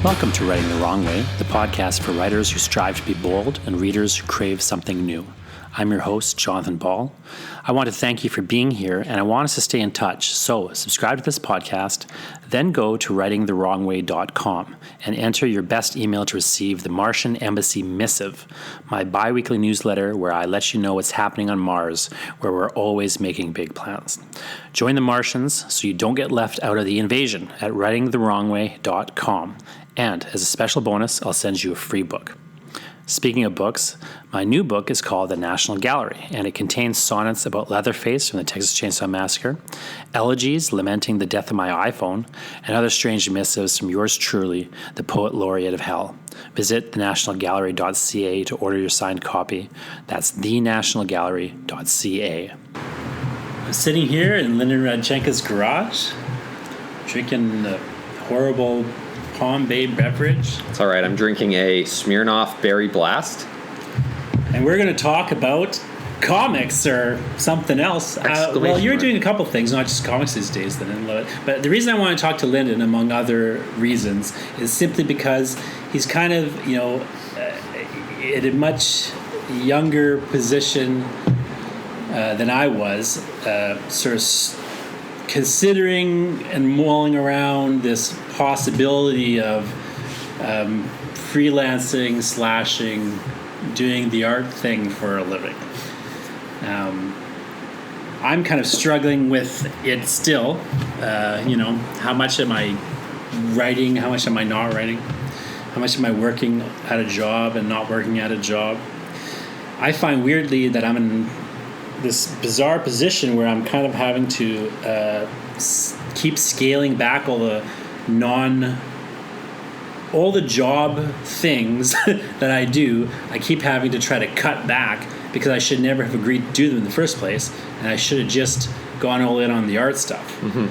Welcome to Writing the Wrong Way, the podcast for writers who strive to be bold and readers who crave something new. I'm your host, Jonathan Ball. I want to thank you for being here, and I want us to stay in touch. So subscribe to this podcast, then go to writingthewrongway.com and enter your best email to receive the Martian Embassy Missive, my bi-weekly newsletter where I let you know what's happening on Mars, where we're always making big plans. Join the Martians so you don't get left out of the invasion at writingthewrongway.com. And as a special bonus, I'll send you a free book. Speaking of books, my new book is called The National Gallery, and it contains sonnets about Leatherface from the Texas Chainsaw Massacre, elegies lamenting the death of my iPhone, and other strange missives from yours truly, the Poet Laureate of Hell. Visit thenationalgallery.ca to order your signed copy. That's thenationalgallery.ca. I'm sitting here in Lyndon Radchenka's garage, drinking the horrible Palm Bay beverage. It's all right. I'm drinking a Smirnoff Berry Blast. And we're going to talk about comics or something else. Well, you're doing a couple things, not just comics these days, Lyndon. But the reason I want to talk to Lyndon, among other reasons, is simply because he's kind of, in a much younger position than I was, sort of considering and mulling around this possibility of freelancing, slashing, doing the art thing for a living. I'm kind of struggling with it still. How much am I writing? How much am I not writing? How much am I working at a job and not working at a job? I find weirdly that I'm in this bizarre position where I'm kind of having to keep scaling back all the job things that I do. I keep having to try to cut back because I should never have agreed to do them in the first place, and I should have just gone all in on the art stuff. Mm-hmm.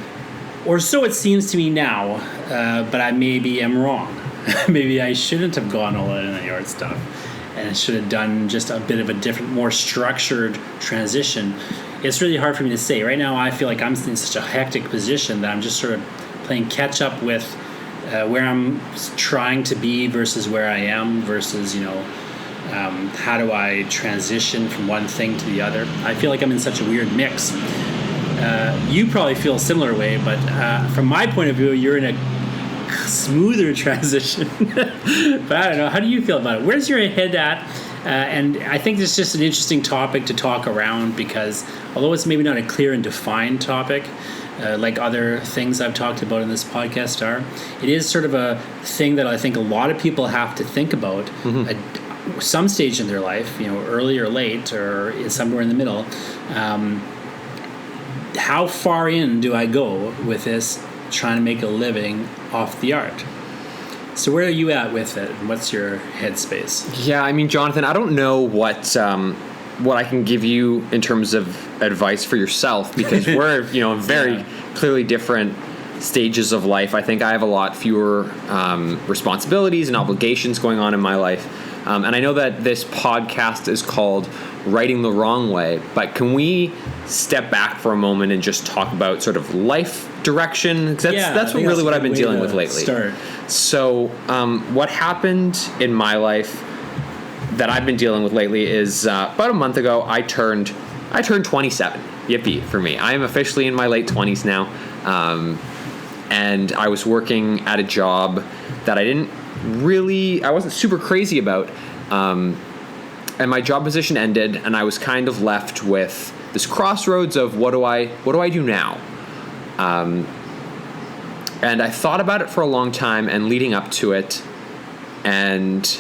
Or so it seems to me now, but I maybe am wrong. Maybe I shouldn't have gone all in on the art stuff, and I should have done just a bit of a different, more structured transition. It's really hard for me to say. Right now, I feel like I'm in such a hectic position that I'm just sort of playing catch up with where I'm trying to be versus where I am versus, how do I transition from one thing to the other. I feel like I'm in such a weird mix. You probably feel a similar way, but from my point of view, you're in a smoother transition. But I don't know. How do you feel about it? Where's your head at? And I think it's just an interesting topic to talk around because although it's maybe not a clear and defined topic, like other things I've talked about in this podcast are, it is sort of a thing that I think a lot of people have to think about at some stage in their life, early or late or somewhere in the middle. How far in do I go with this, trying to make a living off the art? So where are you at with it? What's your headspace? Yeah, I mean, Jonathan, I don't know what I can give you in terms of advice for yourself because we're, very clearly different stages of life. I think I have a lot fewer responsibilities and obligations going on in my life. And I know that this podcast is called Writing the Wrong Way, but can we step back for a moment and just talk about sort of life direction? That's what I've been dealing with lately. Start. So what happened in my life that I've been dealing with lately is about a month ago, I turned 27. Yippee for me. I am officially in my late 20s now. And I was working at a job that I wasn't super crazy about. And my job position ended, and I was kind of left with this crossroads of what do I do now? And I thought about it for a long time and leading up to it, and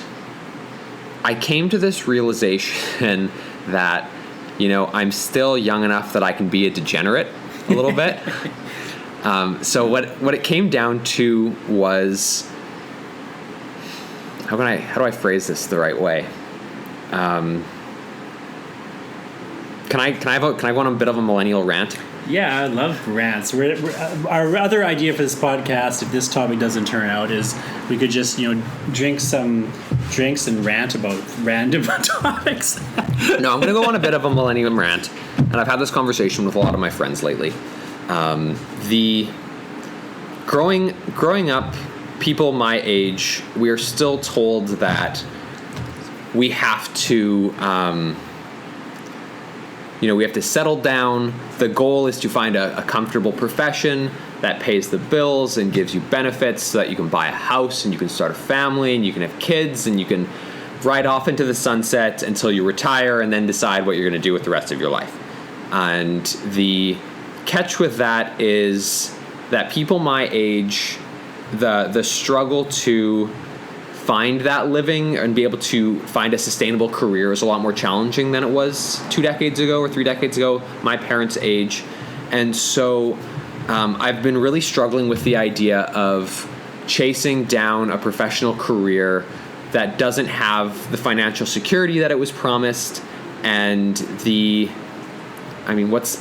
I came to this realization that, I'm still young enough that I can be a degenerate a little bit. So what it came down to was, how do I phrase this the right way? Can I go on a bit of a millennial rant? Yeah, I love rants. Our other idea for this podcast, if this topic doesn't turn out, is we could just drink some drinks and rant about random topics. No, I'm going to go on a bit of a millennium rant, and I've had this conversation with a lot of my friends lately. The growing up people my age, we are still told that we have to, we have to settle down. The goal is to find a comfortable profession that pays the bills and gives you benefits so that you can buy a house and you can start a family and you can have kids and you can ride off into the sunset until you retire and then decide what you're going to do with the rest of your life. And the catch with that is that people my age, the struggle to find that living and be able to find a sustainable career is a lot more challenging than it was 2 decades ago or 3 decades ago, my parents' age. And so I've been really struggling with the idea of chasing down a professional career that doesn't have the financial security that it was promised, and what's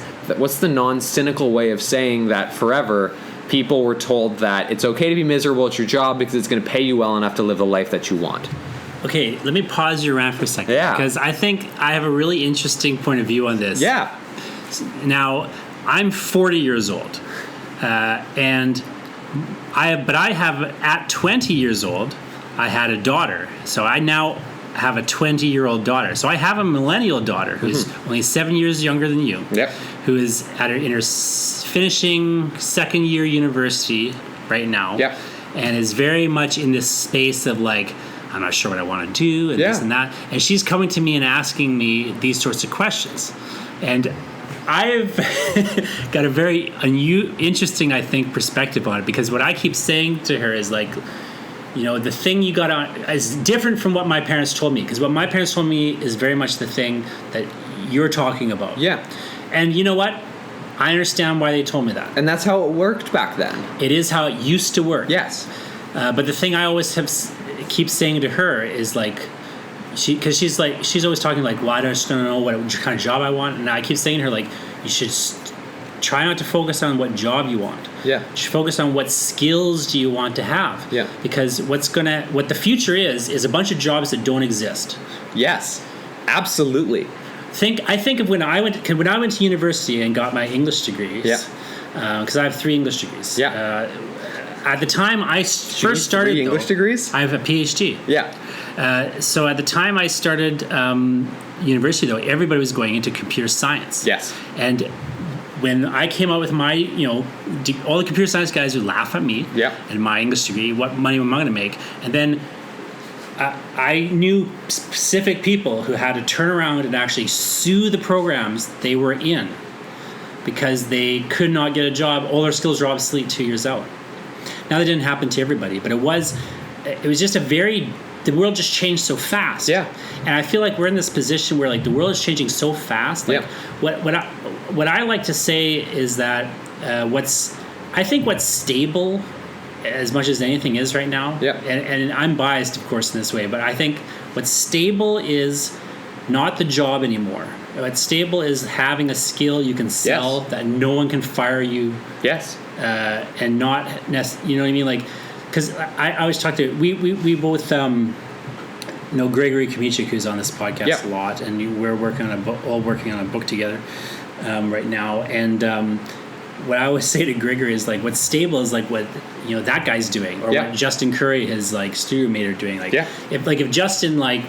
the non-cynical way of saying that forever people were told that it's okay to be miserable at your job because it's going to pay you well enough to live the life that you want. Okay, let me pause your rant for a second. Yeah. Because I think I have a really interesting point of view on this. Yeah. Now, I'm 40 years old. And I have, at 20 years old, I had a daughter. So I now have a 20-year-old daughter. So I have a millennial daughter who's only 7 years younger than you. Yep. Who is in her finishing second year university right now. Yep. And is very much in this space of like, I'm not sure what I want to do and this and that. And she's coming to me and asking me these sorts of questions. And I've got a very interesting, I think, perspective on it, because what I keep saying to her is like, the thing you got on is different from what my parents told me, because what my parents told me is very much the thing that you're talking about. Yeah. And you know what? I understand why they told me that. And that's how it worked back then. It is how it used to work. Yes. But the thing I always keep saying to her is like, because she's always talking like, well, I just don't know what kind of job I want, and I keep saying to her like, you should try not to focus on what job you want. Yeah. You should focus on what skills do you want to have. Yeah. Because what the future is a bunch of jobs that don't exist. Yes. Absolutely. I think of when I went to university and got my English degrees. Yeah. Because I have 3 English degrees. Yeah. At the time I first started, 3 English degrees? I have a PhD. Yeah. So at the time I started university, though, everybody was going into computer science. Yes. And when I came out with my, all the computer science guys would laugh at me and my English degree, what money am I going to make? And then I knew specific people who had to turn around and actually sue the programs they were in because they could not get a job. All their skills were obsolete 2 years out. Now, that didn't happen to everybody, but it was just the world just changed so fast. Yeah. And I feel like we're in this position where like the world is changing so fast. Like what I like to say is that what's stable as much as anything is right now. Yeah. And I'm biased, of course, in this way, but I think what's stable is not the job anymore. What's stable is having a skill you can sell that no one can fire you. Yes. And not you know what I mean? Like, because I always talk to we both know Gregory Kamichik, who's on this podcast a lot, and we're working on a book together right now. And what I always say to Gregory is like, what's stable is like what that guy's doing, or what Justin Curry, his like studio mate, are doing. Like if Justin like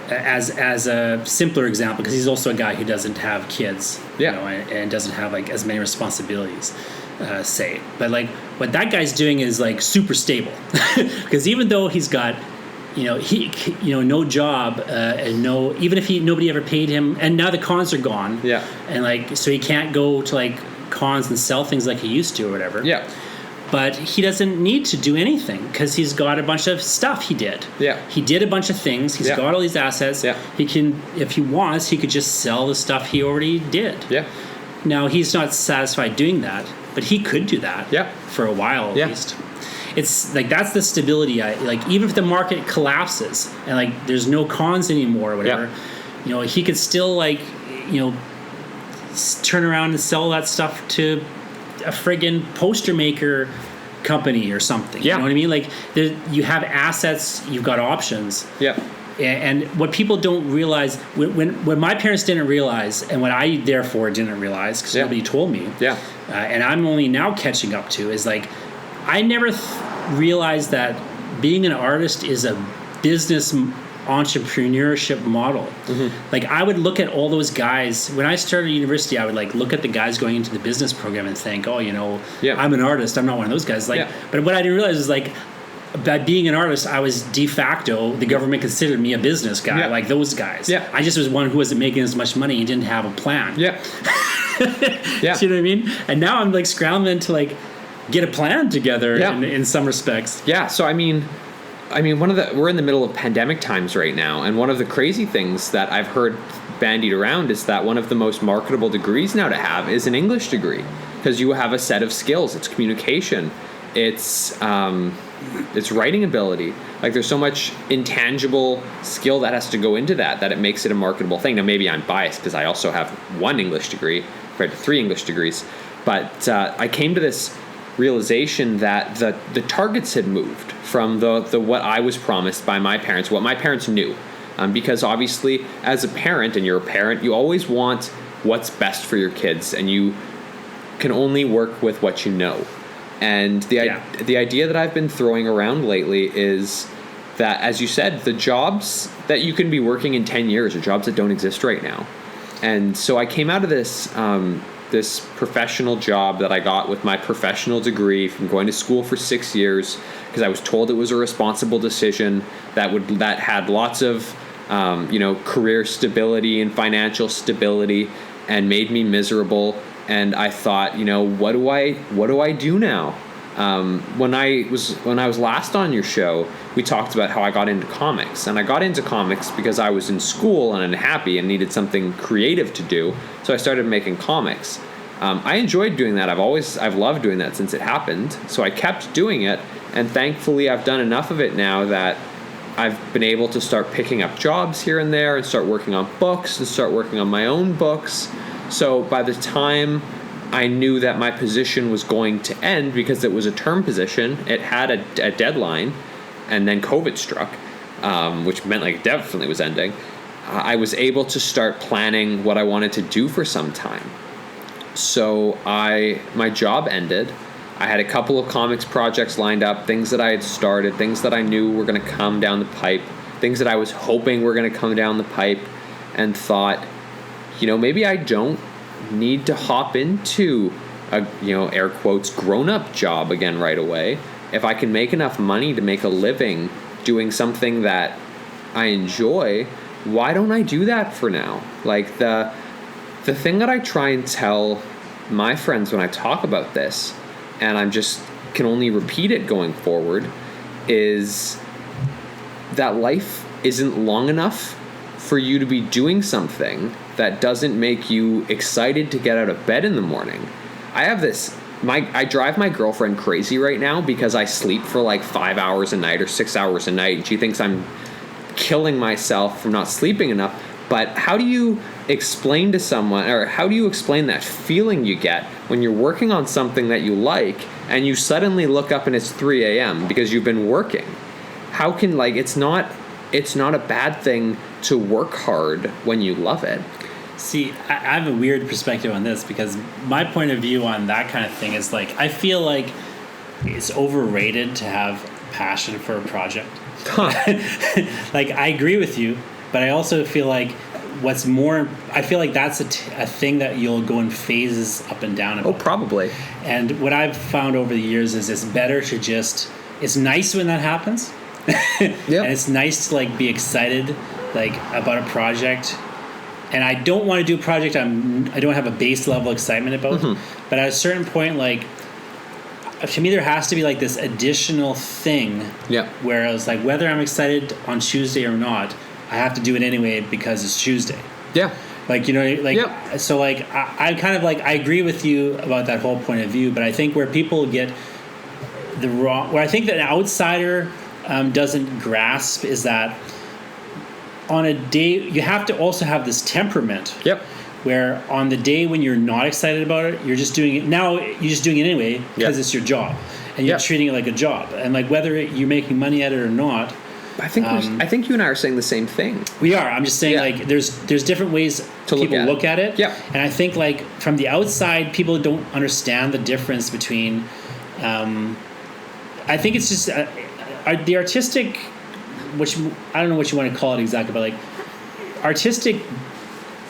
as a simpler example, because he's also a guy who doesn't have kids, and doesn't have like as many responsibilities. But like what that guy's doing is like super stable, because even though he's got no job and even if nobody ever paid him, and now the cons are gone, and like so he can't go to like cons and sell things like he used to or whatever, but he doesn't need to do anything because he's got a bunch of stuff he did. He did a bunch of things. He's got all these assets. He can, if he wants, he could just sell the stuff he already did. Now he's not satisfied doing that, but he could do that for a while at least. It's like that's the stability. Like even if the market collapses and like there's no cons anymore or whatever, he could still like turn around and sell that stuff to a friggin' poster maker company or something. You know what I mean? Like you have assets, you've got options. And what people don't realize, when my parents didn't realize, and what I therefore didn't realize because nobody told me, and I'm only now catching up to, is like I never realized that being an artist is a business entrepreneurship model. Like I would look at all those guys when I started university. I would like look at the guys going into the business program and think, oh, I'm an artist. I'm not one of those guys. But what I didn't realize is like by being an artist, I was de facto the government considered me a business guy, like those guys. I just was one who wasn't making as much money and didn't have a plan. See what I mean? And now I'm like scrambling to like get a plan together in some respects. So I mean, we're in the middle of pandemic times right now, and one of the crazy things that I've heard bandied around is that one of the most marketable degrees now to have is an English degree, because you have a set of skills. It's communication, it's writing ability. Like there's so much intangible skill that has to go into that it makes it a marketable thing. Now maybe I'm biased because I also have one English degree compared to 3 English degrees, but I came to this realization that the targets had moved from the what I was promised by my parents, what my parents knew, because obviously as a parent, and you're a parent, you always want what's best for your kids, and you can only work with what you know. And the idea that I've been throwing around lately is that, as you said, the jobs that you can be working in 10 years are jobs that don't exist right now. And so I came out of this this professional job that I got with my professional degree from going to school for 6 years, because I was told it was a responsible decision that had lots of career stability and financial stability, and made me miserable. And I thought, what do I do now? When I was last on your show, we talked about how I got into comics, and I got into comics because I was in school and unhappy and needed something creative to do. So I started making comics. I enjoyed doing that. I've loved doing that since it happened. So I kept doing it, and thankfully I've done enough of it now that I've been able to start picking up jobs here and there and start working on books and start working on my own books. So by the time I knew that my position was going to end, because it was a term position, it had a deadline, and then COVID struck, which meant like it definitely was ending. I was able to start planning what I wanted to do for some time. So my job ended. I had a couple of comics projects lined up, things that I had started, things that I knew were going to come down the pipe, things that I was hoping were going to come down the pipe, and thought, maybe I don't need to hop into a, air quotes, grown-up job again right away. If I can make enough money to make a living doing something that I enjoy, why don't I do that for now? Like the thing that I try and tell my friends when I talk about this, and I'm just can only repeat it going forward, is that life isn't long enough for you to be doing something that doesn't make you excited to get out of bed in the morning. I have this, I drive my girlfriend crazy right now because I sleep for like 5 hours a night or 6 hours a night, and she thinks I'm killing myself from not sleeping enough. But how do you explain to someone, or how do you explain that feeling you get when you're working on something that you like and you suddenly look up and it's 3 a.m. because you've been working? How can, it's not a bad thing to work hard when you love it. See, I have a weird perspective on this, because my point of view on that kind of thing is I feel like it's overrated to have passion for a project. I agree with you, but I also feel like I feel like that's a thing that you'll go in phases up and down about. Oh, probably. And what I've found over the years is it's better to it's nice when that happens. And it's nice to be excited about a project. And I don't want to do a project I don't have a base level excitement about. Mm-hmm. But at a certain point, to me, there has to be this additional thing. Where I was whether I'm excited on Tuesday or not, I have to do it anyway because it's Tuesday. Yeah. So I kind of I agree with you about that whole point of view, but I think where people get where I think that an outsider doesn't grasp is that on a day, you have to also have this temperament. Where on the day when you're not excited about it, you're just doing it. Now you're just doing it anyway because it's your job, and you're treating it like a job. And whether you're making money at it or not, I think you and I are saying the same thing. We are. I'm just saying there's different ways people look at it. And I think from the outside, people don't understand the difference between I think it's just the artistic, which I don't know what you want to call it exactly, but like artistic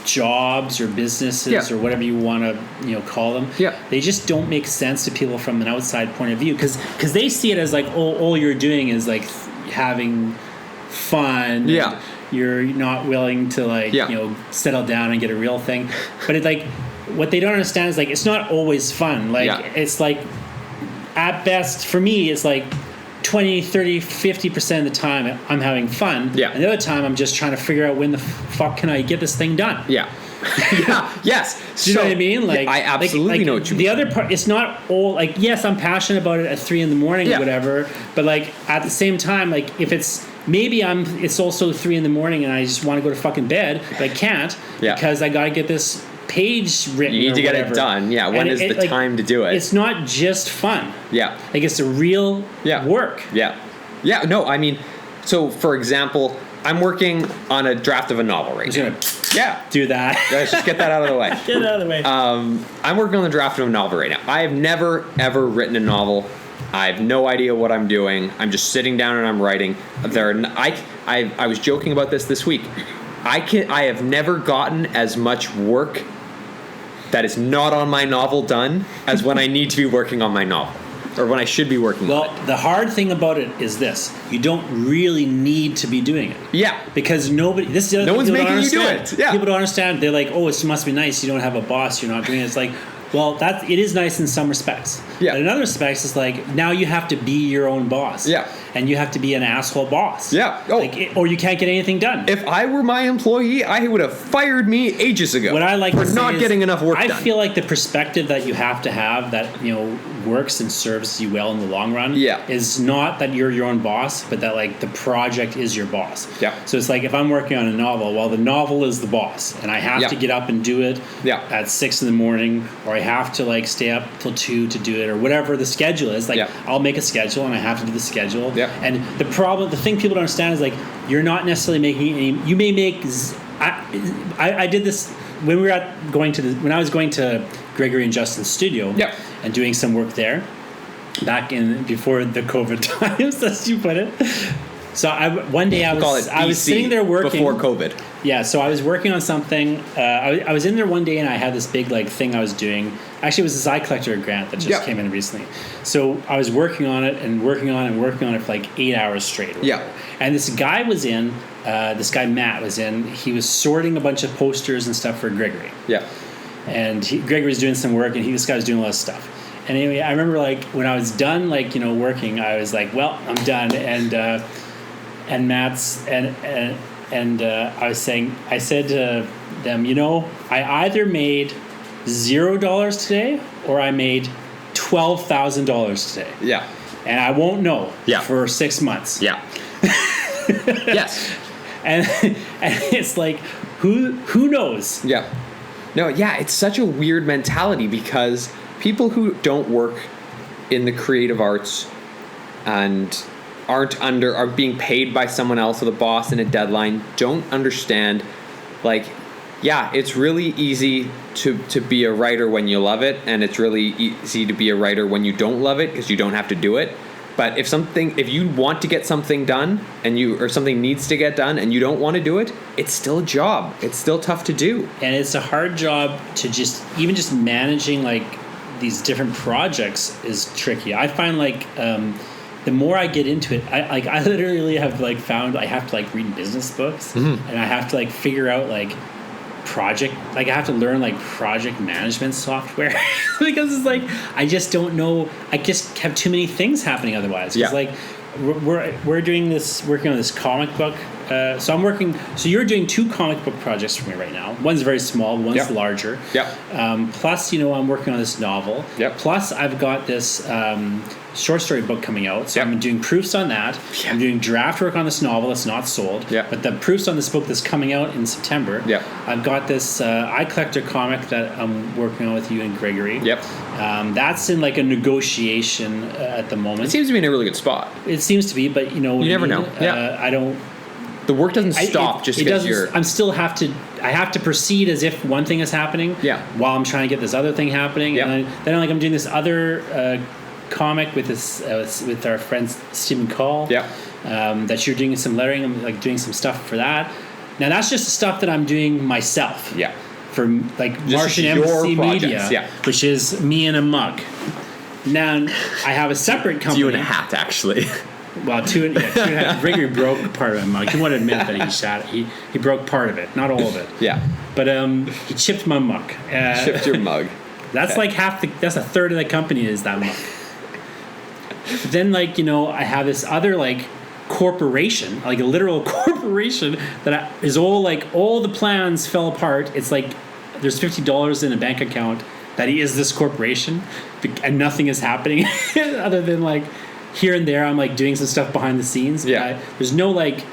jobs or businesses or whatever you want to call them, they just don't make sense to people from an outside point of view because they see it as like, oh, all you're doing is like having fun. Yeah. You're not willing to like settle down and get a real thing, but it like what they don't understand is like it's not always fun. Like it's like at best for me it's like 20, 30, 50% of the time I'm having fun. Yeah. And the other time I'm just trying to figure out when the fuck can I get this thing done. Yeah. Yes. Do you know what I mean? Like I absolutely know what you mean. The other part, it's not all like, yes, I'm passionate about it at 3 a.m. or whatever, but like at the same time, like if it's it's also 3 a.m. and I just want to go to fucking bed, but I can't because I got to get this page written. You need to get whatever. It done. Yeah. When is the time to do it? It's not just fun. Yeah. Like it's a real work. Yeah. Yeah. No, I mean, so for example, I'm working on a draft of a novel right now. Do that. Let's just get that out of the way. Get it out of the way. I'm working on the draft of a novel right now. I have never, ever written a novel. I have no idea what I'm doing. I'm just sitting down and I'm writing. I was joking about this week. I have never gotten as much work that is not on my novel done as when I need to be working on my novel. Or when I should be working on it. Well, the hard thing about it is this. You don't really need to be doing it. Yeah. Because nobody... This is the other no thing one's making you do understand. it. Yeah. People don't understand. They're like, oh, it must be nice. You don't have a boss. You're not doing it. It's like, well, it is nice in some respects. Yeah. But in other respects, it's like, now you have to be your own boss. Yeah. And you have to be an asshole boss. Yeah. Oh. Or you can't get anything done. If I were my employee, I would have fired me ages ago. What I like for to say not is, getting enough work done. I feel like the perspective that you have to have that, works and serves you well in the long run is not that you're your own boss, but that like the project is your boss. Yeah. So it's like if I'm working on a novel, well, the novel is the boss, and I have to get up and do it at 6 a.m, or I have to like stay up till 2 to do it, or whatever the schedule is. Like I'll make a schedule, and I have to do the schedule. Yeah. And the thing people don't understand is like you're not necessarily making any. You may make. I did this when we were when I was going to Gregory and Justin's studio and doing some work there back before the COVID times, as you put it. So one day I was sitting there working before COVID. Yeah, so I was working on something. I was in there one day and I had this big like thing I was doing. Actually, it was this eye collector grant that just came in recently. So I was working on it and working on it for like 8 hours straight. Yeah. And this guy was in. This guy Matt was in. He was sorting a bunch of posters and stuff for Gregory. Yeah. And Gregory was doing some work, and this guy was doing a lot of stuff. And anyway, I remember like when I was done, like working, I was like, well, I'm done. And Matt's and I said to them, I either made $0 today or I made $12,000 today. Yeah. And I won't know for 6 months. Yeah. Yes. And it's like, who knows? Yeah. No, yeah, it's such a weird mentality because people who don't work in the creative arts and are being paid by someone else with a boss and a deadline don't understand, like, yeah, it's really easy to be a writer when you love it, and it's really easy to be a writer when you don't love it because you don't have to do it. But if you want to get something done or something needs to get done and you don't want to do it, it's still a job. It's still tough to do. And it's a hard job to just managing like these different projects is tricky. I find like the more I get into it, I literally have like found I have to like read business books and I have to like figure out like I have to learn like project management software because it's like I just don't know. I just have too many things happening otherwise. Yeah. Like we're working on this comic book. So you're doing 2 comic book projects for me right now. One's very small, one's larger. Yeah. Plus, I'm working on this novel. Yep. Plus, I've got this short story book coming out. So I'm doing proofs on that. I'm doing draft work on this novel that's not sold. But the proofs on this book that's coming out in September. I've got this eye collector comic that I'm working on with you and Gregory. That's in like a negotiation at the moment. It seems to be in a really good spot. It seems to be, but you never know. I don't. The work doesn't stop just because you're... I have to proceed as if one thing is happening while I'm trying to get this other thing happening. And then I'm doing this other comic with this with our friend Stephen Call. Yeah. That you're doing some lettering. I'm like doing some stuff for that. Now that's just the stuff that I'm doing myself. Yeah. For like This Martian is your Embassy projects, Media, yeah. which is me in a mug. Now I have a separate company. It's you in a hat, actually. Well, two and a half. Gregory broke part of my mug. He won't admit that he shot it. He broke part of it, not all of it. Yeah. But he chipped my mug. Chipped your mug. That's like that's a third of the company is that mug. But then, like, you know, I have this other like corporation, like a literal corporation that is all the plans fell apart. It's like there's $50 in a bank account that is this corporation, and nothing is happening other than like here and there. I'm like doing some stuff behind the scenes. Yeah. There's no like.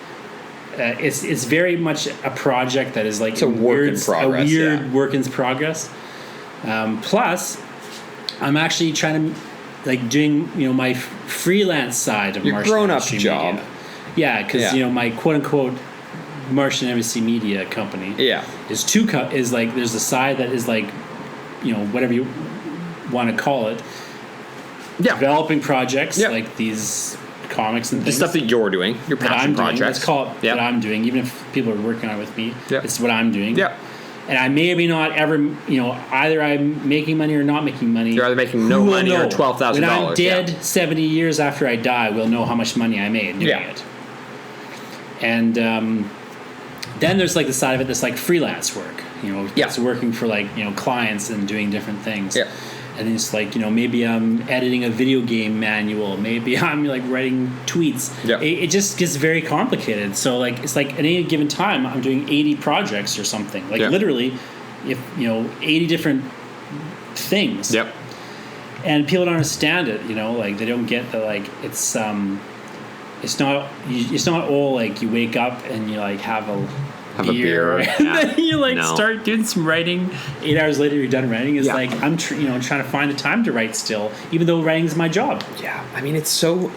It's very much a project that is like it's a work in progress. A weird work in progress. Plus, I'm actually trying to like doing my freelance side of your Martian grown-up Embassy job. Media. Yeah, because my quote unquote Martian Embassy Media company. Yeah. Is like there's a side that is like whatever you want to call it. Yeah. Developing projects like these comics and the things. stuff that you're doing, your passion projects. Let's call it what I'm doing, even if people are working on it with me. Yeah. It's what I'm doing. Yeah. And I may or may not ever, either I'm making money or not making money. You're either making no money or $12,000. When I'm dead 70 years after I die, we'll know how much money I made doing it. And then there's like the side of it that's like freelance work. It's working for like, clients and doing different things. Yeah. And it's like, maybe I'm editing a video game manual. Maybe I'm like writing tweets. Yeah. It just gets very complicated. So like, it's like at any given time, I'm doing 80 projects or something. Like literally, if 80 different things. Yep. And people don't understand it. Like they don't get that. Like it's not all like you wake up and you like have a beer. And then you like start doing some writing. 8 hours later you're done writing. It's like I'm trying to find the time to write still, even though writing is my job. Yeah, I mean it's so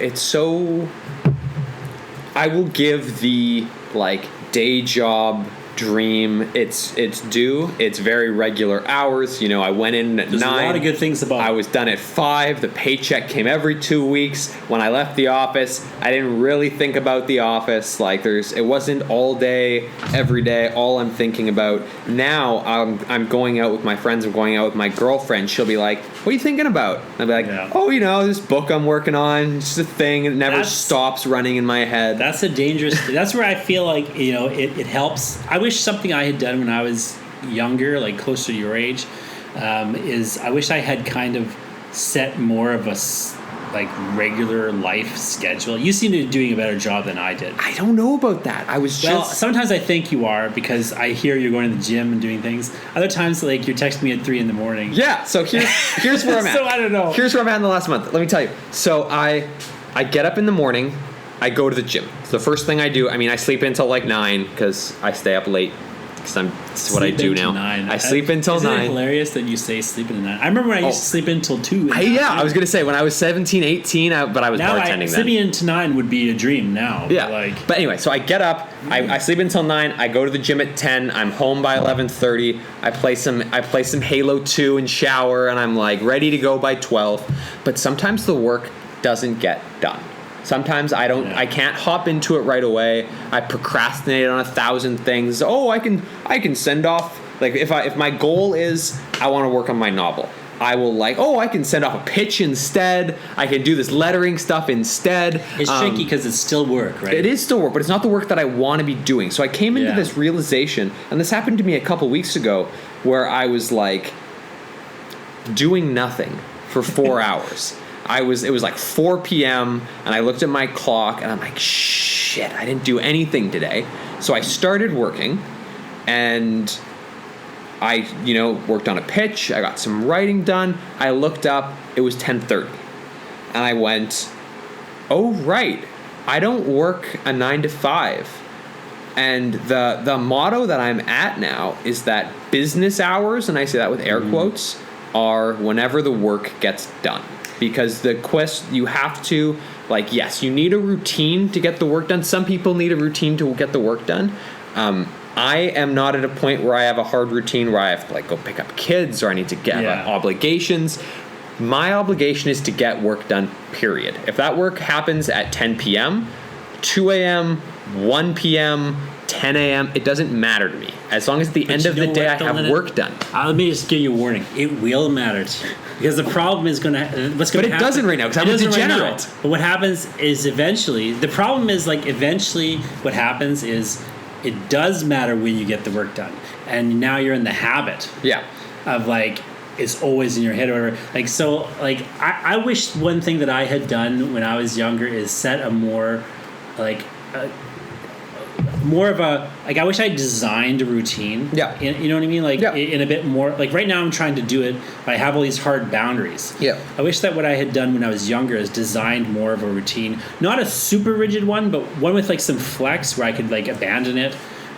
I will give the like day job dream it's due. It's very regular hours. I went in at 9. There's a lot of good things about it. I was done at 5. The paycheck came every 2 weeks. When I left the office, I didn't really think about the office. Like it wasn't all day, every day, all I'm thinking about. Now I'm going out with my friends, I'm going out with my girlfriend. She'll be like, what are you thinking about? I'll be like, this book I'm working on, it's just a thing. It never stops running in my head. That's a dangerous that's where I feel like, it helps. I wish something I had done when I was younger, like closer to your age, is I wish I had kind of set more of a like regular life schedule. You seem to be doing a better job than I did. I don't know about that. Sometimes I think you are because I hear you're going to the gym and doing things. Other times, like you're texting me at 3 a.m. Yeah. So here's where I'm at. So I don't know. Here's where I'm at in the last month. Let me tell you. So I get up in the morning. I go to the gym. It's the first thing I do. I mean, I sleep until like 9 because I stay up late. It's what I do now. 9. I sleep until 9. Isn't it hilarious that you say sleep until 9? I remember when I used to sleep until 2. I was going to say when I was 17, 18, but I was bartending then. Sleeping until 9 would be a dream now. Yeah. But anyway, so I get up. I sleep until 9. I go to the gym at 10. I'm home by 11:30. I play some Halo 2 and shower, and I'm like ready to go by 12. But sometimes the work doesn't get done. Sometimes I can't hop into it right away. I procrastinate on 1,000 things. I can send off, like if my goal is I want to work on my novel, I will I can send off a pitch instead. I can do this lettering stuff instead. It's tricky because it's still work, right? It is still work, but it's not the work that I want to be doing. So I came into this realization, and this happened to me a couple weeks ago, where I was like doing nothing for 4 hours. It was like 4 p.m. and I looked at my clock and I'm like, shit, I didn't do anything today. So I started working and I, worked on a pitch. I got some writing done. I looked up, it was 10:30. And I went, oh, right. I don't work a 9 to 5. And the motto that I'm at now is that business hours, and I say that with air quotes, are whenever the work gets done. Because you have to, yes, you need a routine to get the work done. Some people need a routine to get the work done. I am not at a point where I have a hard routine where I have to go pick up kids or I need to get obligations. My obligation is to get work done, period. If that work happens at 10 p.m., 2 a.m., 1 p.m., 10 a.m., it doesn't matter to me. As long as at the end of the day I have work done. Let me just give you a warning. It will matter to you. Because the problem is going to what's going to happen. But it doesn't right now because I'm a degenerate. Right, but what happens is eventually, the problem is like eventually what happens is it does matter when you get the work done. And now you're in the habit of like, it's always in your head or whatever. Like, so like, I wish one thing that I had done when I was younger is set a more like, more of a, like, I wish I designed a routine. Yeah. You know what I mean? Like, in a bit more, like, right now I'm trying to do it, but I have all these hard boundaries. Yeah. I wish that what I had done when I was younger is designed more of a routine. Not a super rigid one, but one with, like, some flex where I could, like, abandon it,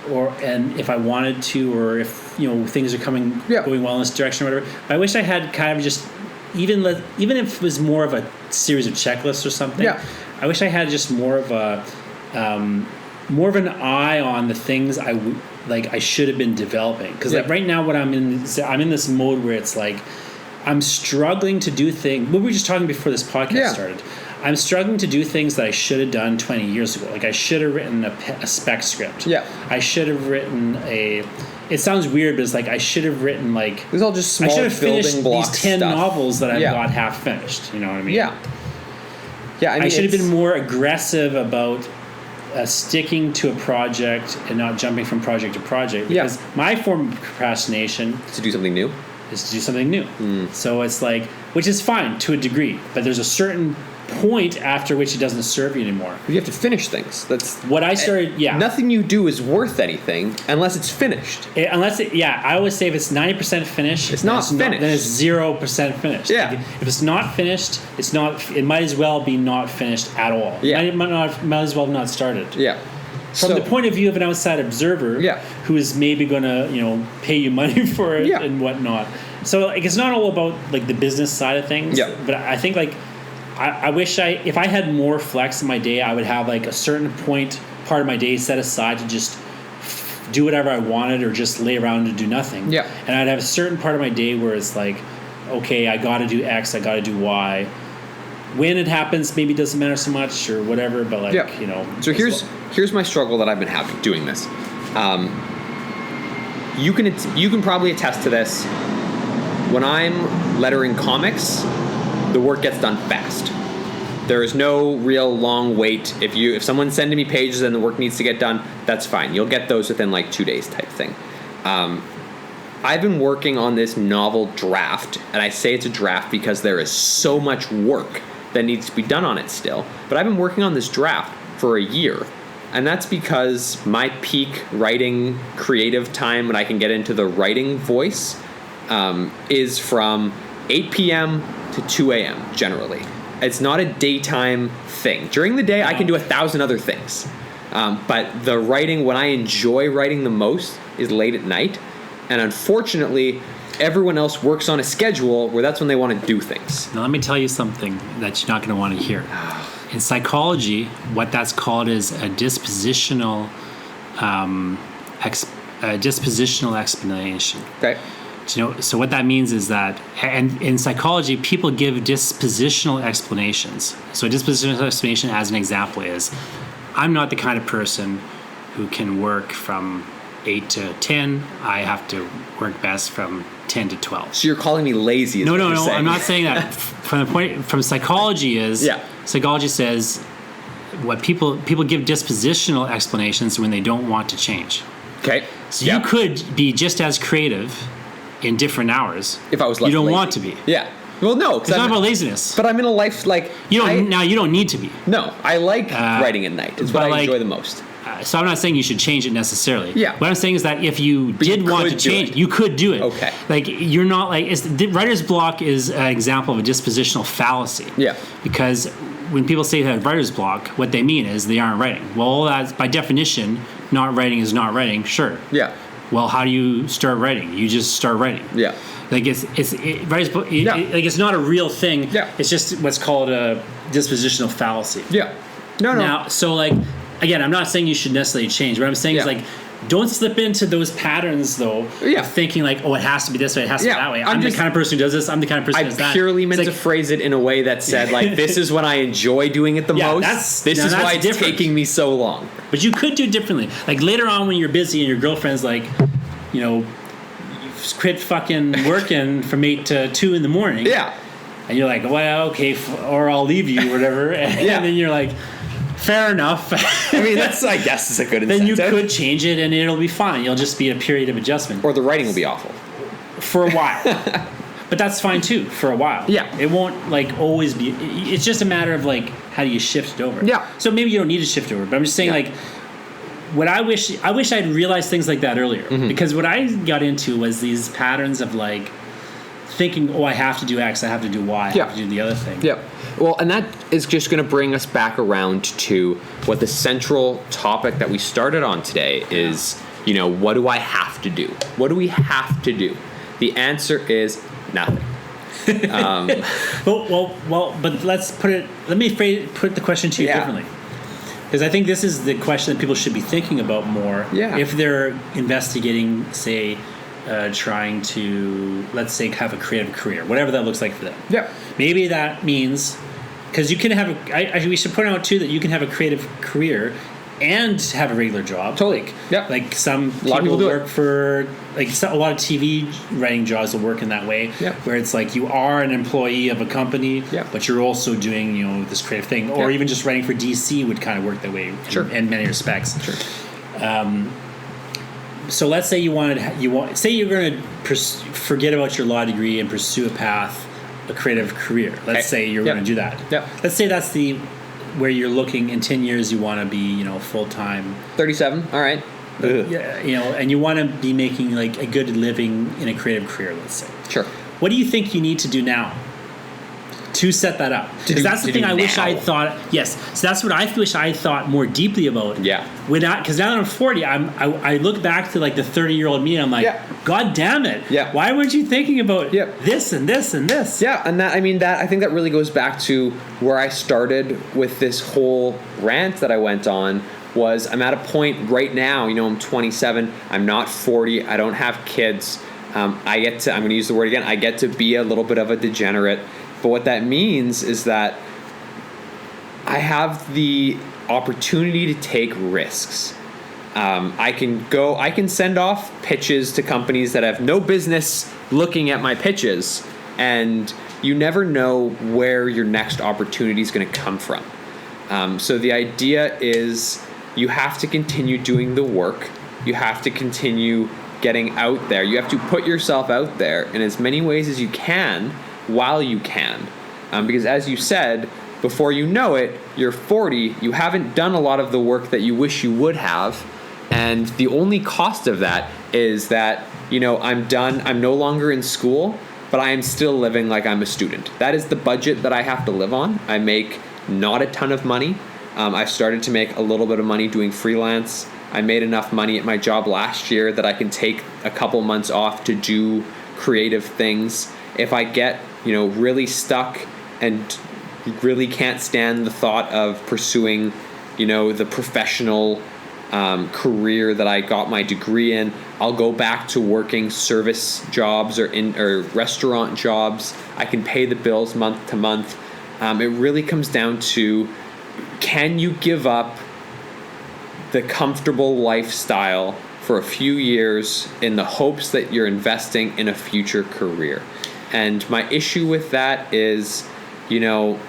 and if I wanted to, or if, you know, things are going well in this direction or whatever. But I wish I had kind of just, even if it was more of a series of checklists or something. Yeah. I wish I had just more of an eye on the things I should have been developing, because like right now what I'm in this mode where it's like I'm struggling to do things. We were just talking before this podcast started. I'm struggling to do things that I should have done 20 years ago. Like I should have written a spec script. Yeah. I should have written it sounds weird, but it's like I should have written like it was all just small. I should have finished these 10 novels that I've got half finished. You know what I mean? Yeah. Yeah. I should have been more aggressive about sticking to a project and not jumping from project to project, because my form of procrastination is to do something new. So it's like, which is fine to a degree, but there's a certain point after which it doesn't serve you anymore. You have to finish things. That's what I started. Nothing you do is worth anything unless it's finished. I always say if it's 90% finished, it's not finished. Then it's 0% finished. Yeah. Like, if it's not finished, it's not. It might as well be not finished at all. Yeah. It might as well have not started. Yeah. From the point of view of an outside observer, who is maybe going to pay you money for it and whatnot. So like it's not all about like the business side of things. Yeah. But I think like. I wish if I had more flex in my day, I would have like a certain part of my day set aside to just do whatever I wanted or just lay around and do nothing. Yeah. And I'd have a certain part of my day where it's like, okay, I got to do X, I got to do Y. When it happens, maybe it doesn't matter so much or whatever, but like, So here's my struggle that I've been having doing this. You can probably attest to this. When I'm lettering comics, the work gets done fast. There is no real long wait. If someone's sending me pages and the work needs to get done, that's fine. You'll get those within like 2 days type thing. I've been working on this novel draft, and I say it's a draft because there is so much work that needs to be done on it still. But I've been working on this draft for a year, and that's because my peak writing creative time when I can get into the writing voice is from 8 p.m. to 2 a.m. generally. It's not a daytime thing. During the day, I can do 1,000 other things. But the writing, when I enjoy writing the most, is late at night. And unfortunately, everyone else works on a schedule where that's when they want to do things. Now, let me tell you something that you're not going to want to hear. In psychology, what that's called is a dispositional explanation. Okay. So what that means is that, and in psychology, people give dispositional explanations. So a dispositional explanation, as an example, is I'm not the kind of person who can work from 8 to 10. I have to work best from 10 to 12. So you're calling me lazy? No. I'm not saying that. From psychology is psychology says what people give dispositional explanations when they don't want to change. Okay. So you could be just as creative in different hours. If I was less you don't lazy. Want to be. Yeah. Well, no. It's not about laziness. But I'm in a life like... You don't need to be. No. I like writing at night. It's what I enjoy the most. So I'm not saying you should change it necessarily. Yeah. What I'm saying is that if you did want to change, you could do it. Okay. Like, you're not like... writer's block is an example of a dispositional fallacy. Yeah. Because when people say that writer's block, what they mean is they aren't writing. Well, that's, by definition, not writing is not writing. Sure. Yeah. Well, how do you start writing? You just start writing. Yeah. Like it's not a real thing. Yeah. It's just what's called a dispositional fallacy. Yeah. No. Now, so like, again, I'm not saying you should necessarily change. What I'm saying is like, Don't slip into those patterns, though, of thinking like, oh, it has to be this way, it has to be that way. I'm the kind of person who does this, I'm the kind of person who does that. I purely meant to phrase it in a way that said, like, this is when I enjoy doing it the most. This is why it's taking me so long. But you could do it differently. Like, later on when you're busy and your girlfriend's like, you know, quit fucking working from 8 to 2 in the morning. Yeah. And you're like, well, okay, or I'll leave you, or whatever. And then you're like, fair enough. I mean, I guess is a good incentive. Then you could change it and it'll be fine. You'll just be a period of adjustment. Or the writing will be awful. For a while. But that's fine too, for a while. Yeah. It won't like always be, it's just a matter of like, how do you shift it over? Yeah. So maybe you don't need to shift over, but I'm just saying like, what I wish I'd realized things like that earlier. Because what I got into was these patterns of like, thinking, oh, I have to do X, I have to do Y, I have to do the other thing. Yeah. Well, and that is just going to bring us back around to what the central topic that we started on today is, you know, what do I have to do? What do we have to do? The answer is nothing. But let me put the question to you differently. Because I think this is the question that people should be thinking about more if they're investigating, say, trying to, let's say, have a creative career, whatever that looks like for them. Yeah. Maybe that means, because you can have we should point out too that you can have a creative career and have a regular job. Totally. Like some people work for, like a lot of TV writing jobs will work in that way, where it's like you are an employee of a company, but you're also doing, you know, this creative thing, or even just writing for DC would kind of work that way in many respects. So let's say say you're going to forget about your law degree and pursue a creative career. Let's say you're going to do that. Let's say that's where you're looking in 10 years. You want to be, you know, full time. 37. All right. Yeah, you know, and you want to be making like a good living in a creative career. Let's say. Sure. What do you think you need to do now to set that up? Because that's the thing I wish I thought. Yes, so that's what I wish I thought more deeply about. Yeah. Because now that I'm 40, I look back to like the 30-year-old me, and I'm like, God damn it! Yeah. Why weren't you thinking about this and this and this? Yeah, and I think that really goes back to where I started with this whole rant that I went on. Was I'm at a point right now. You know, I'm 27. I'm not 40. I don't have kids. I'm going to use the word again. I get to be a little bit of a degenerate. But what that means is that I have the opportunity to take risks. I can send off pitches to companies that have no business looking at my pitches, and you never know where your next opportunity is going to come from. So the idea is you have to continue doing the work. You have to continue getting out there. You have to put yourself out there in as many ways as you can while you can. Because as you said, before you know it, you're 40, you haven't done a lot of the work that you wish you would have, and the only cost of that is that, you know, I'm done, I'm no longer in school, but I am still living like I'm a student. That is the budget that I have to live on. I make not a ton of money. I've started to make a little bit of money doing freelance. I made enough money at my job last year that I can take a couple months off to do creative things. If I get, you know, really stuck and really can't stand the thought of pursuing, you know, the professional career that I got my degree in, I'll go back to working service jobs or restaurant jobs. I can pay the bills month to month. It really comes down to, can you give up the comfortable lifestyle for a few years in the hopes that you're investing in a future career? And my issue with that is, you know,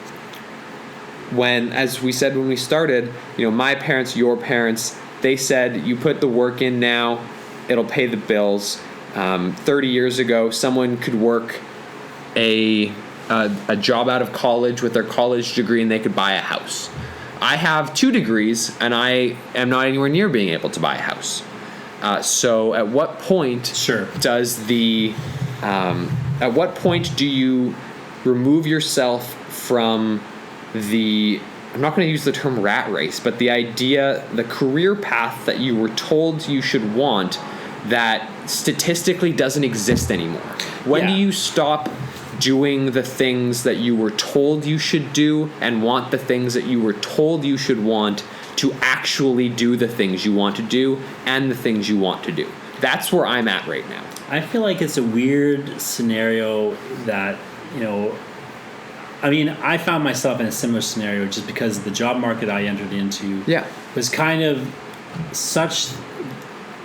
as we said when we started, you know, my parents, your parents, they said, you put the work in now, it'll pay the bills. 30 years ago, someone could work a job out of college with their college degree and they could buy a house. I have 2 degrees and I am not anywhere near being able to buy a house. So at what point at what point do you remove yourself from I'm not going to use the term rat race, but the career path that you were told you should want that statistically doesn't exist anymore? When do you stop doing the things that you were told you should do and want the things that you were told you should want to actually do the things you want to do and the things you want to do. That's where I'm at right now. I feel like it's a weird scenario that, I mean, I found myself in a similar scenario just because the job market I entered into was kind of such...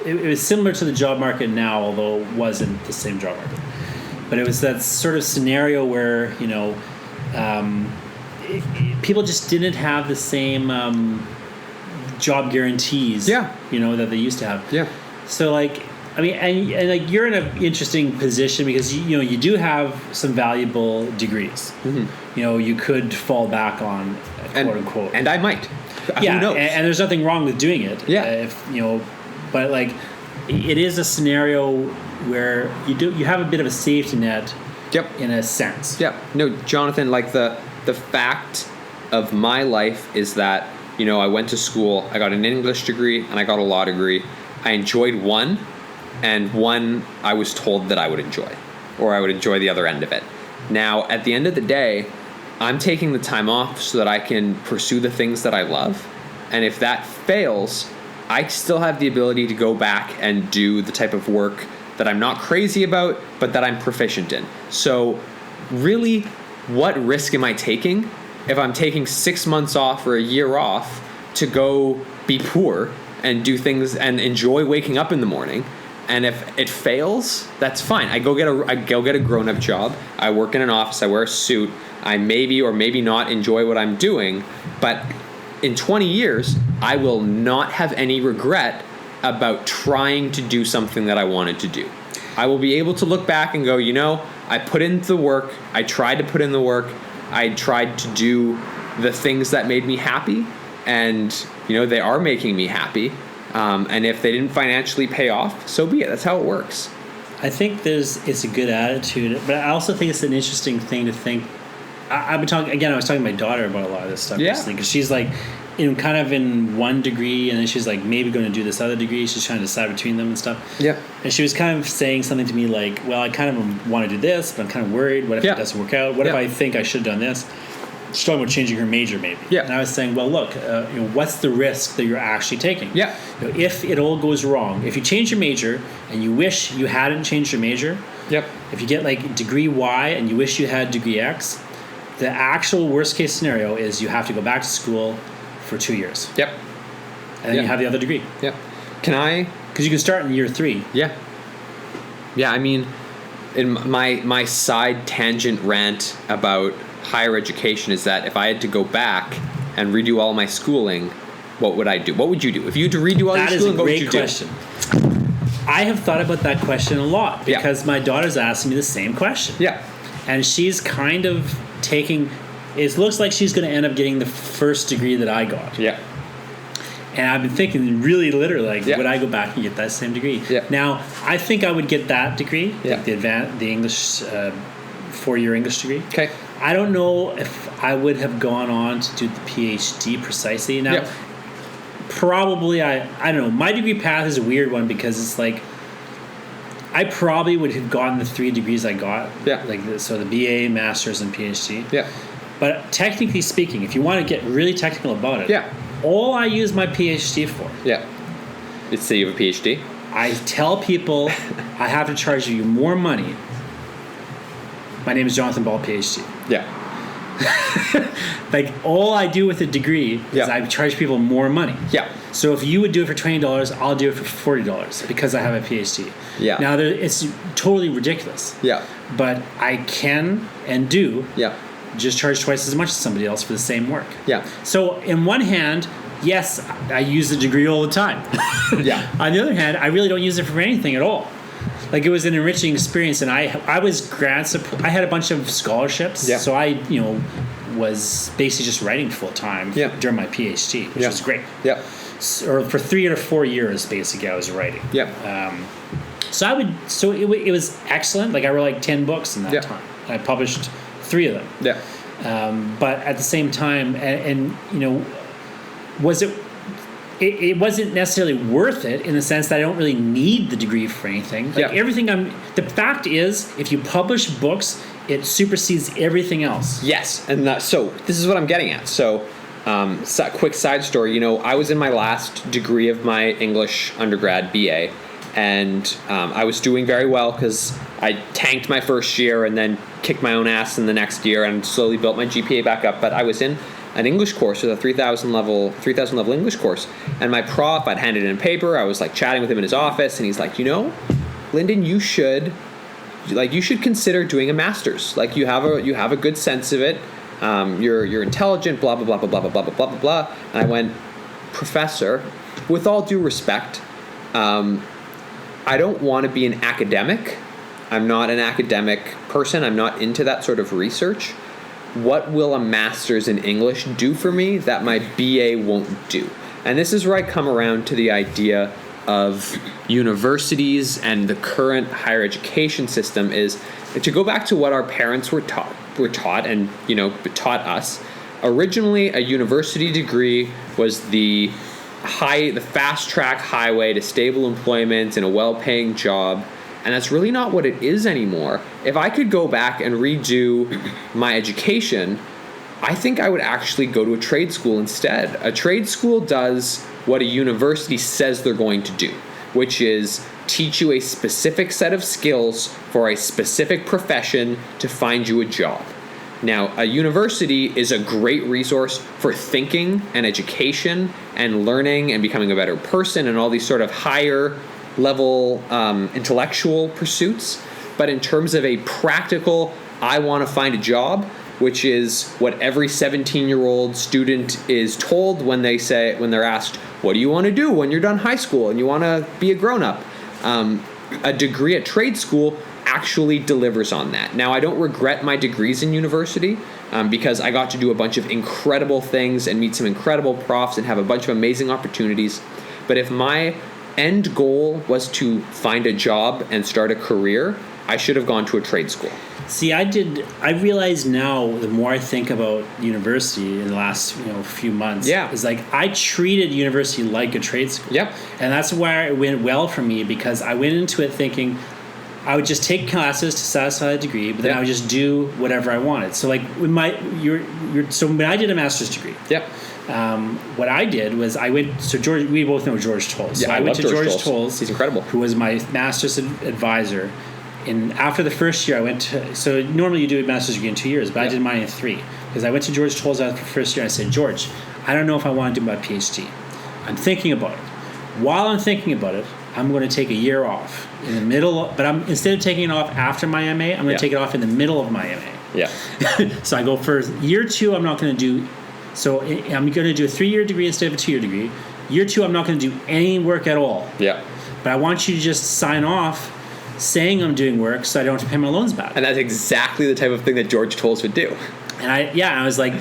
It was similar to the job market now, although it wasn't the same job market. But it was that sort of scenario where, people just didn't have the same job guarantees, that they used to have. Yeah. So, like, I mean, and like you're in an interesting position because you do have some valuable degrees. Mm-hmm. You could fall back on, quote unquote, and I might. Yeah, who knows? And there's nothing wrong with doing it. Yeah. But like, it is a scenario where you have a bit of a safety net. Yep. In a sense. Yeah. No, Jonathan. Like the fact of my life is that I went to school. I got an English degree and I got a law degree. I enjoyed one. And one I was told that I would enjoy, or I would enjoy the other end of it. Now, at the end of the day, I'm taking the time off so that I can pursue the things that I love. And if that fails, I still have the ability to go back and do the type of work that I'm not crazy about, but that I'm proficient in. So really, what risk am I taking if I'm taking 6 months off or a year off to go be poor and do things and enjoy waking up in the morning? And if it fails, that's fine. I go get a grown-up job. I work in an office. I wear a suit. I maybe or maybe not enjoy what I'm doing. But in 20 years, I will not have any regret about trying to do something that I wanted to do. I will be able to look back and go, I put in the work. I tried to put in the work. I tried to do the things that made me happy. And, they are making me happy. And if they didn't financially pay off, so be it. That's how it works. I think it's a good attitude, but I also think it's an interesting thing to think. I was talking to my daughter about a lot of this stuff recently because she's like, kind of in one degree, and then she's like maybe going to do this other degree. She's trying to decide between them and stuff. Yeah. And she was kind of saying something to me like, well, I kind of want to do this, but I'm kind of worried. What if it doesn't work out? What if I think I should have done this? She's talking about changing her major, maybe. Yeah. And I was saying, well, look, what's the risk that you're actually taking? Yeah. If it all goes wrong, if you change your major and you wish you hadn't changed your major, if you get like degree Y and you wish you had degree X, the actual worst case scenario is you have to go back to school for 2 years. Yep. And then you have the other degree. Yep. Because you can start in year 3. Yeah. Yeah, I mean, in my side tangent rant about higher education is that if I had to go back and redo all my schooling, what would I do? What would you do? If you had to redo all your schooling, what would you do? That is a great question. I have thought about that question a lot because my daughter's asking me the same question. Yeah. And she's kind of taking... It looks like she's going to end up getting the first degree that I got. Yeah. And I've been thinking really literally, would I go back and get that same degree? Yeah. Now, I think I would get that degree, like the English, 4-year English degree. Okay. I don't know if I would have gone on to do the PhD precisely. Now, probably, I don't know. My degree path is a weird one because it's like, I probably would have gotten the 3 degrees I got. Yeah. So the BA, Master's, and PhD. Yeah. But technically speaking, if you want to get really technical about it, all I use my PhD for. Yeah. It's say you have a PhD? I tell people I have to charge you more money. My name is Jonathan Ball, PhD. Yeah. All I do with a degree is I charge people more money. Yeah. So if you would do it for $20, I'll do it for $40 because I have a PhD. Yeah. Now, it's totally ridiculous. Yeah. But I can and do just charge twice as much as somebody else for the same work. Yeah. So in one hand, yes, I use the degree all the time. Yeah. On the other hand, I really don't use it for anything at all. It was an enriching experience, and I was grant support. I had a bunch of scholarships, so I was basically just writing full time during my PhD, which was great. Yeah. Or for 3 or 4 years, basically, I was writing. Yeah. So it was excellent. I wrote 10 books in that time. I published 3 of them. Yeah. But at the same time, and was it? It wasn't necessarily worth it in the sense that I don't really need the degree for anything. Everything the fact is, if you publish books, it supersedes everything else. Yes, and so this is what I'm getting at. So Quick side story. I was in my last degree of my English undergrad, BA, and I was doing very well because I tanked my first year and then kicked my own ass in the next year and slowly built my GPA back up. But I was in an English course, a 3,000 level English course, and my prof, I'd handed in paper. I was like chatting with him in his office, and he's like, Lyndon, you should consider doing a master's. Like you have a good sense of it. You're intelligent. Blah blah blah blah blah blah blah blah blah blah. And I went, Professor, with all due respect, I don't want to be an academic. I'm not an academic person. I'm not into that sort of research. What will a master's in English do for me that my BA won't do? And this is where I come around to the idea of universities and the current higher education system is to go back to what our parents were taught and taught us. Originally, a university degree was the fast track highway to stable employment and a well-paying job. And that's really not what it is anymore. If I could go back and redo my education, I think I would actually go to a trade school instead. A trade school does what a university says they're going to do, which is teach you a specific set of skills for a specific profession to find you a job. Now, a university is a great resource for thinking and education and learning and becoming a better person and all these sort of higher level intellectual pursuits. But in terms of a practical, I want to find a job, which is what every 17-year-old student is told when they're asked, what do you want to do when you're done high school and you want to be a grown-up? A degree at trade school actually delivers on that. Now, I don't regret my degrees in university because I got to do a bunch of incredible things and meet some incredible profs and have a bunch of amazing opportunities. But if my end goal was to find a job and start a career, I should have gone to a trade school. See, I realize now, the more I think about university in the last few months, is like I treated university like a trade school. Yep. And that's why it went well for me, because I went into it thinking I would just take classes to satisfy the degree, but then I would just do whatever I wanted. So like when when I did a master's degree, what I did was I went. So George, we both know George Tolles. So I went to George Tolles. He's incredible. Who was my master's advisor. And after the first year, I went to. So normally you do a master's degree in 2 years, but I did mine in 3 because I went to George Tolles after the first year. And I said, George, I don't know if I want to do my PhD. I'm thinking about it. While I'm thinking about it, I'm going to take a year off in the middle. But instead of taking it off after my MA, I'm going to take it off in the middle of my MA. Yeah. So I go for year 2. I'm not going to do. So I'm going to do a 3-year degree instead of a 2-year degree. Year 2, I'm not going to do any work at all. Yeah. But I want you to just sign off saying I'm doing work so I don't have to pay my loans back. And that's exactly the type of thing that George Tolles would do. And I was like,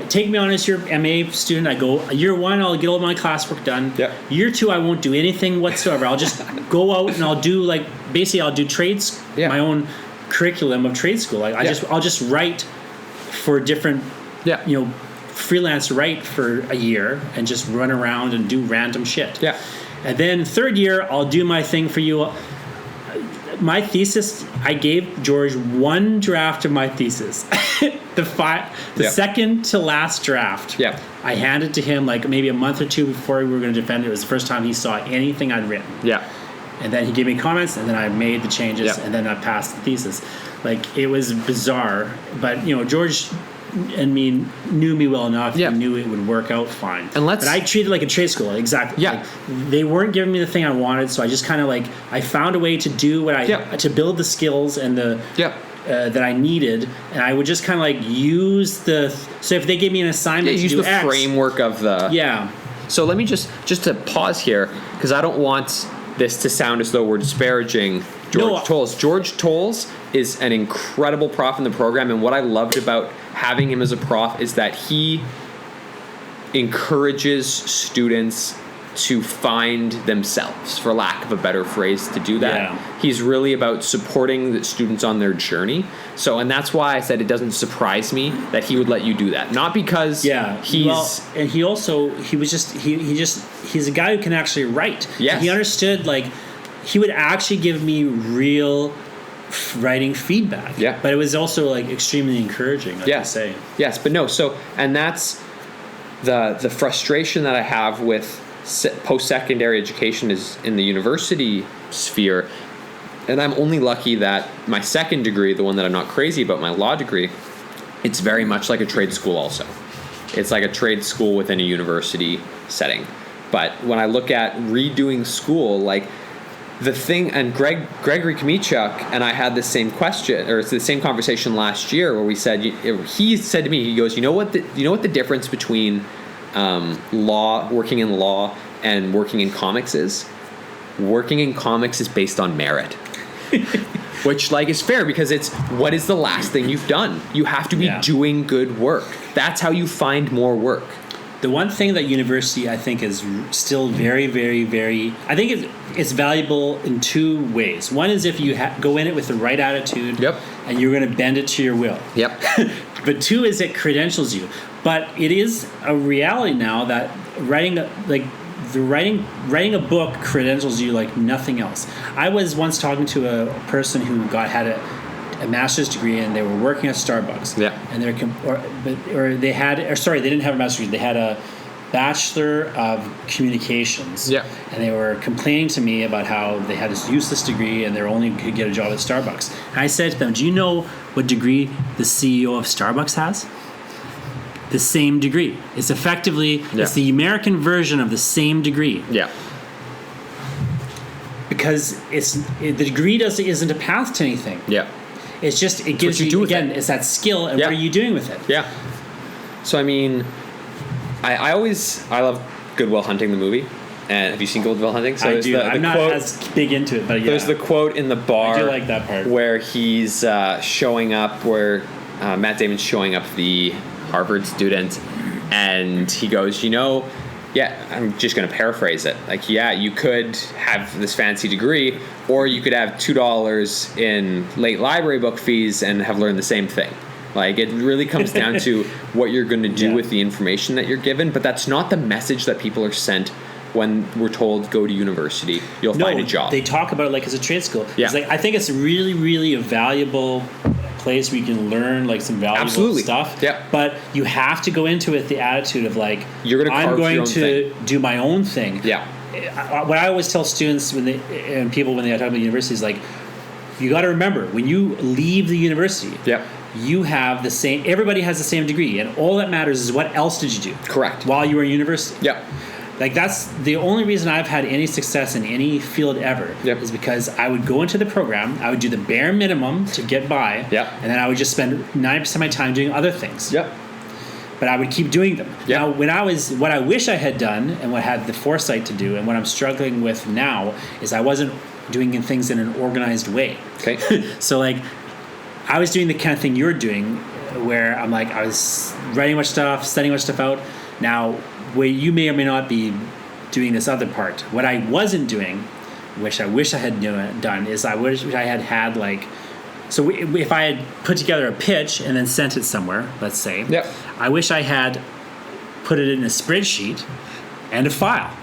take me on as your MA student. I go, year 1, I'll get all my classwork done. Yeah. Year 2, I won't do anything whatsoever. I'll just go out and I'll do I'll do trades, my own curriculum of trade school. I'll just write for different, freelance write for a year and just run around and do random shit. Yeah. And then 3rd year, I'll do my thing for you. My thesis, I gave George 1 draft of my thesis. the second to last draft. Yeah. I handed to him maybe a month or 2 before we were going to defend it. It was the first time he saw anything I'd written. Yeah. And then he gave me comments, and then I made the changes, and then I passed the thesis. It was bizarre, but George and me knew me well enough. Yeah. He knew it would work out fine. But I treated it like a trade school, exactly. Yeah. They weren't giving me the thing I wanted, so I just kind of I found a way to do what to build the skills and the that I needed, and I would just kind of use so if they gave me an assignment, use to do the X, framework of the So let me just to pause here, because I don't want this to sound as though we're disparaging George Tolles. George Tolles is an incredible prof in the program, and what I loved about having him as a prof is that he encourages students to find themselves, for lack of a better phrase to do that. Yeah. He's really about supporting the students on their journey. So, and that's why I said it doesn't surprise me that he would let you do that. Not because he's a guy who can actually write. Yes. He understood, he would actually give me real writing feedback. Yeah. But it was also like extremely encouraging, like you say. Yes, but no. So, and that's the frustration that I have with post-secondary education is in the university sphere. And I'm only lucky that my second degree, the one that I'm not crazy about, my law degree, it's very much like a trade school also. It's like a trade school within a university setting. But when I look at redoing school, like the thing, and Gregory Kmichuk and I had the same question, or it's the same conversation last year where we said, he said to me, he goes, you know what the difference between working in law and working in comics is? Working in comics is based on merit. Which like is fair because it's what is the last thing you've done. You have to be doing good work. That's how you find more work. The one thing that university I think is still very, very, very, I think it's valuable in two ways. One is if you go in it with the right attitude, and you're going to bend it to your will. But two is it credentials you. But it is a reality now that writing a book credentials you like nothing else. I was once talking to a person who had a master's degree and they were working at Starbucks. And they didn't have a master's degree. They had a Bachelor of Communications. And they were complaining to me about how they had this useless degree and they only could get a job at Starbucks. And I said to them, do you know what degree the CEO of Starbucks has? The same degree. It's effectively it's the American version of the same degree. Because the degree isn't a path to anything. It's just it gives you again. It's that skill, and what are you doing with it? So I mean, I love Good Will Hunting the movie. And have you seen Good Will Hunting? So I do. I'm not as big into it, but there's the quote in the bar. I do like that part where he's showing up, where Matt Damon's showing up the Harvard student, and he goes, I'm just going to paraphrase it. Like, you could have this fancy degree, or you could have $2 in late library book fees and have learned the same thing. Like, it really comes down to what you're going to do with the information that you're given, but that's not the message that people are sent when we're told go to university, you'll find a job. They talk about it like as a trade school. It's like, I think it's really, really a valuable place where you can learn like some valuable stuff. But you have to go into it with the attitude of like, I'm going to do my own thing. What I always tell students when I talk about university is like, you got to remember when you leave the university, you have the same. Everybody has the same degree, and all that matters is what else did you do? Correct. While you were in university. Like that's the only reason I've had any success in any field ever is because I would go into the program, I would do the bare minimum to get by, and then I would just spend 90% of my time doing other things. But I would keep doing them. Now, what I wish I had done and what I had the foresight to do and what I'm struggling with now is I wasn't doing things in an organized way. So like I was doing the kind of thing you're doing where I'm like, I was writing much stuff, studying much stuff out. Now, where you may or may not be doing this other part. What I wasn't doing, which I wish I had done, is I wish I had like, so if I had put together a pitch and then sent it somewhere, let's say, I wish I had put it in a spreadsheet and a file.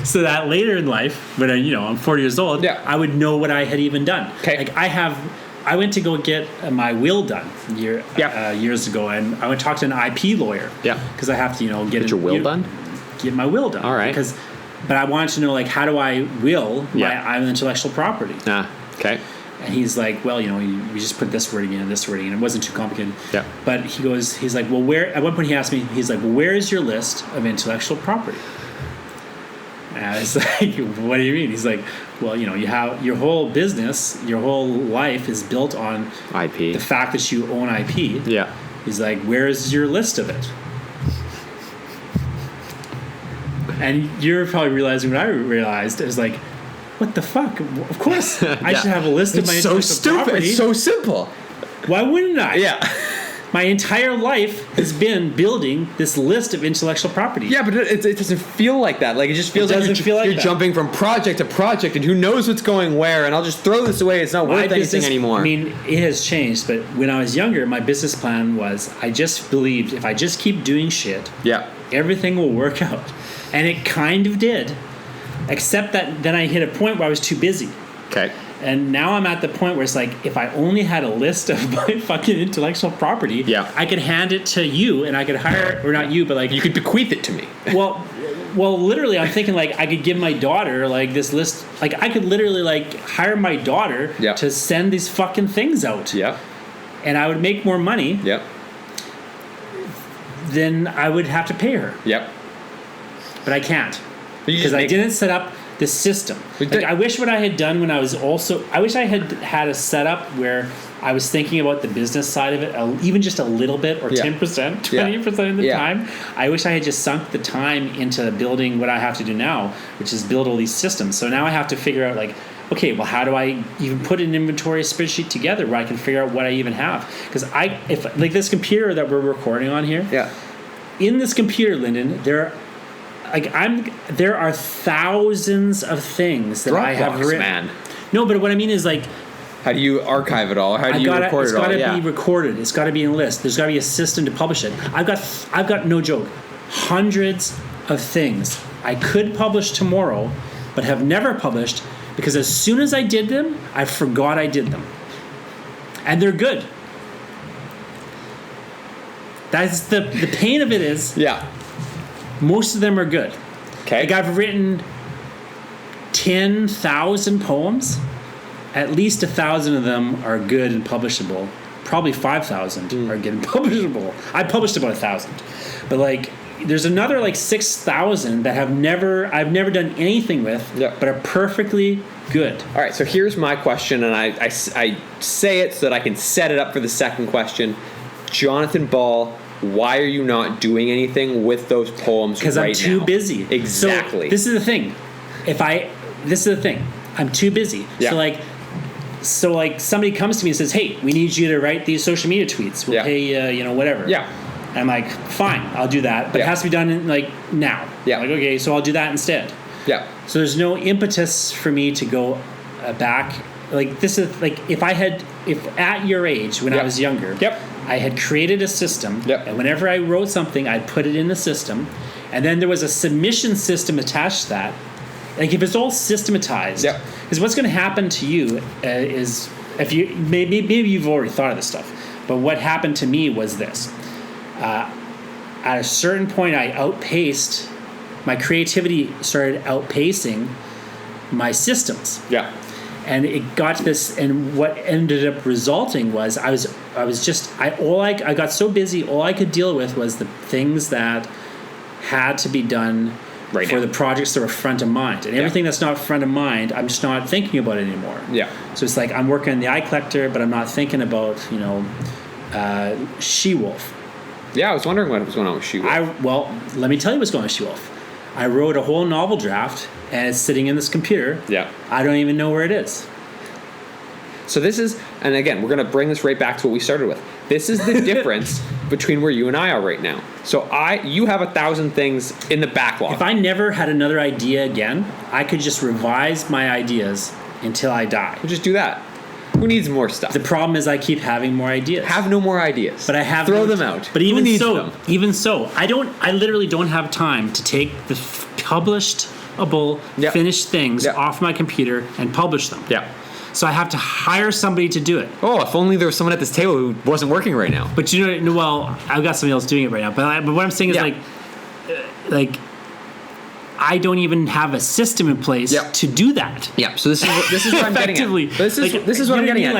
So that later in life, when I'm 40 years old, I would know what I had even done. Like I went to go get my will done years ago, and I went to talk to an IP lawyer. Because I have to, get your will done. Get my will done. All right. But I wanted to know like how do I will my intellectual property. And he's like, well, we just put this wording in and this wording in. It wasn't too complicated. But he's like, well, where? At one point he asked me, he's like, well, where is your list of intellectual property? And I was like, what do you mean? He's like, well, you have your whole business, your whole life is built on IP. The fact that you own IP. He's like, where is your list of it? And you're probably realizing what I realized. It was like, what the fuck? Of course, I should have a list of my intellectual property. It's so simple. Why wouldn't I? My entire life has been building this list of intellectual property. But it doesn't feel like that. Like it just feels like you're jumping from project to project, and who knows what's going where? And I'll just throw this away. It's not worth anything anymore. I mean, it has changed. But when I was younger, my business plan was I just believed if I just keep doing shit, everything will work out, and it kind of did. Except that then I hit a point where I was too busy. And now I'm at the point where it's like, if I only had a list of my fucking intellectual property, I could hand it to you and I could hire, or not you, but like... You could bequeath it to me. Well, literally, I'm thinking like I could give my daughter like this list. Like I could literally like hire my daughter to send these fucking things out. Yeah. And I would make more money. Yep. Then I would have to pay her. Yep. But I can't because I didn't set up the system. Like I wish what I had done when I was I wish I had a setup where I was thinking about the business side of it, even just a little bit, or 10%, 20% of the time. I wish I had just sunk the time into building what I have to do now, which is build all these systems. So now I have to figure out like, okay, well, how do I even put an inventory spreadsheet together where I can figure out what I even have? Because if like this computer that we're recording on here, in this computer, Lyndon, there are thousands of things that I have written. Man. No, but what I mean is like, how do you archive it all? How do you record it all? It's got to be recorded. It's got to be in a list. There's got to be a system to publish it. I've got no joke, hundreds of things I could publish tomorrow, but have never published because as soon as I did them, I forgot I did them, and they're good. That's the pain of it is. Most of them are good. Okay. Like I've written 10,000 poems. At least 1,000 of them are good and publishable. Probably 5,000 are good and publishable. I published about 1,000, but like there's another like 6,000 that I've never done anything with, but are perfectly good. All right. So here's my question, and I say it so that I can set it up for the second question. Jonathan Ball, why are you not doing anything with those poems right now? Because I'm too busy. Exactly. So this is the thing. I'm too busy. So like somebody comes to me and says, hey, we need you to write these social media tweets. We'll pay you, whatever. Yeah. And I'm like, fine, I'll do that. But it has to be done in like now. Yeah. I'm like, okay, so I'll do that instead. Yeah. So there's no impetus for me to go back. Like this is like if at your age when I was younger, I had created a system, and whenever I wrote something, I'd put it in the system, and then there was a submission system attached to that. Like if it's all systematized, because what's going to happen to you is if you maybe you've already thought of this stuff, but what happened to me was this: at a certain point, I outpaced my creativity, started outpacing my systems. And it got to this, and what ended up resulting was I got so busy. All I could deal with was the things that had to be done. Right for now. The projects that were front of mind. And everything that's not front of mind, I'm just not thinking about it anymore. So it's like I'm working on the eye collector, but I'm not thinking about, She-Wolf. Yeah, I was wondering what was going on with She-Wolf. Well, let me tell you what's going on with She-Wolf. I wrote a whole novel draft, and it's sitting in this computer. I don't even know where it is. So this is, and again, we're going to bring this right back to what we started with. This is the difference between where you and I are right now. So you have 1,000 things in the backlog. If I never had another idea again, I could just revise my ideas until I die. We'll just do that. Who needs more stuff? The problem is I keep having more ideas. Have no more ideas. But I have throw them out. But even so, I literally don't have time to take the publishable finished things off my computer and publish them. So I have to hire somebody to do it. Oh, if only there was someone at this table who wasn't working right now. But well, I've got somebody else doing it right now. But what I'm saying is like I don't even have a system in place to do that. So this is what I'm getting at. This is what I'm getting at.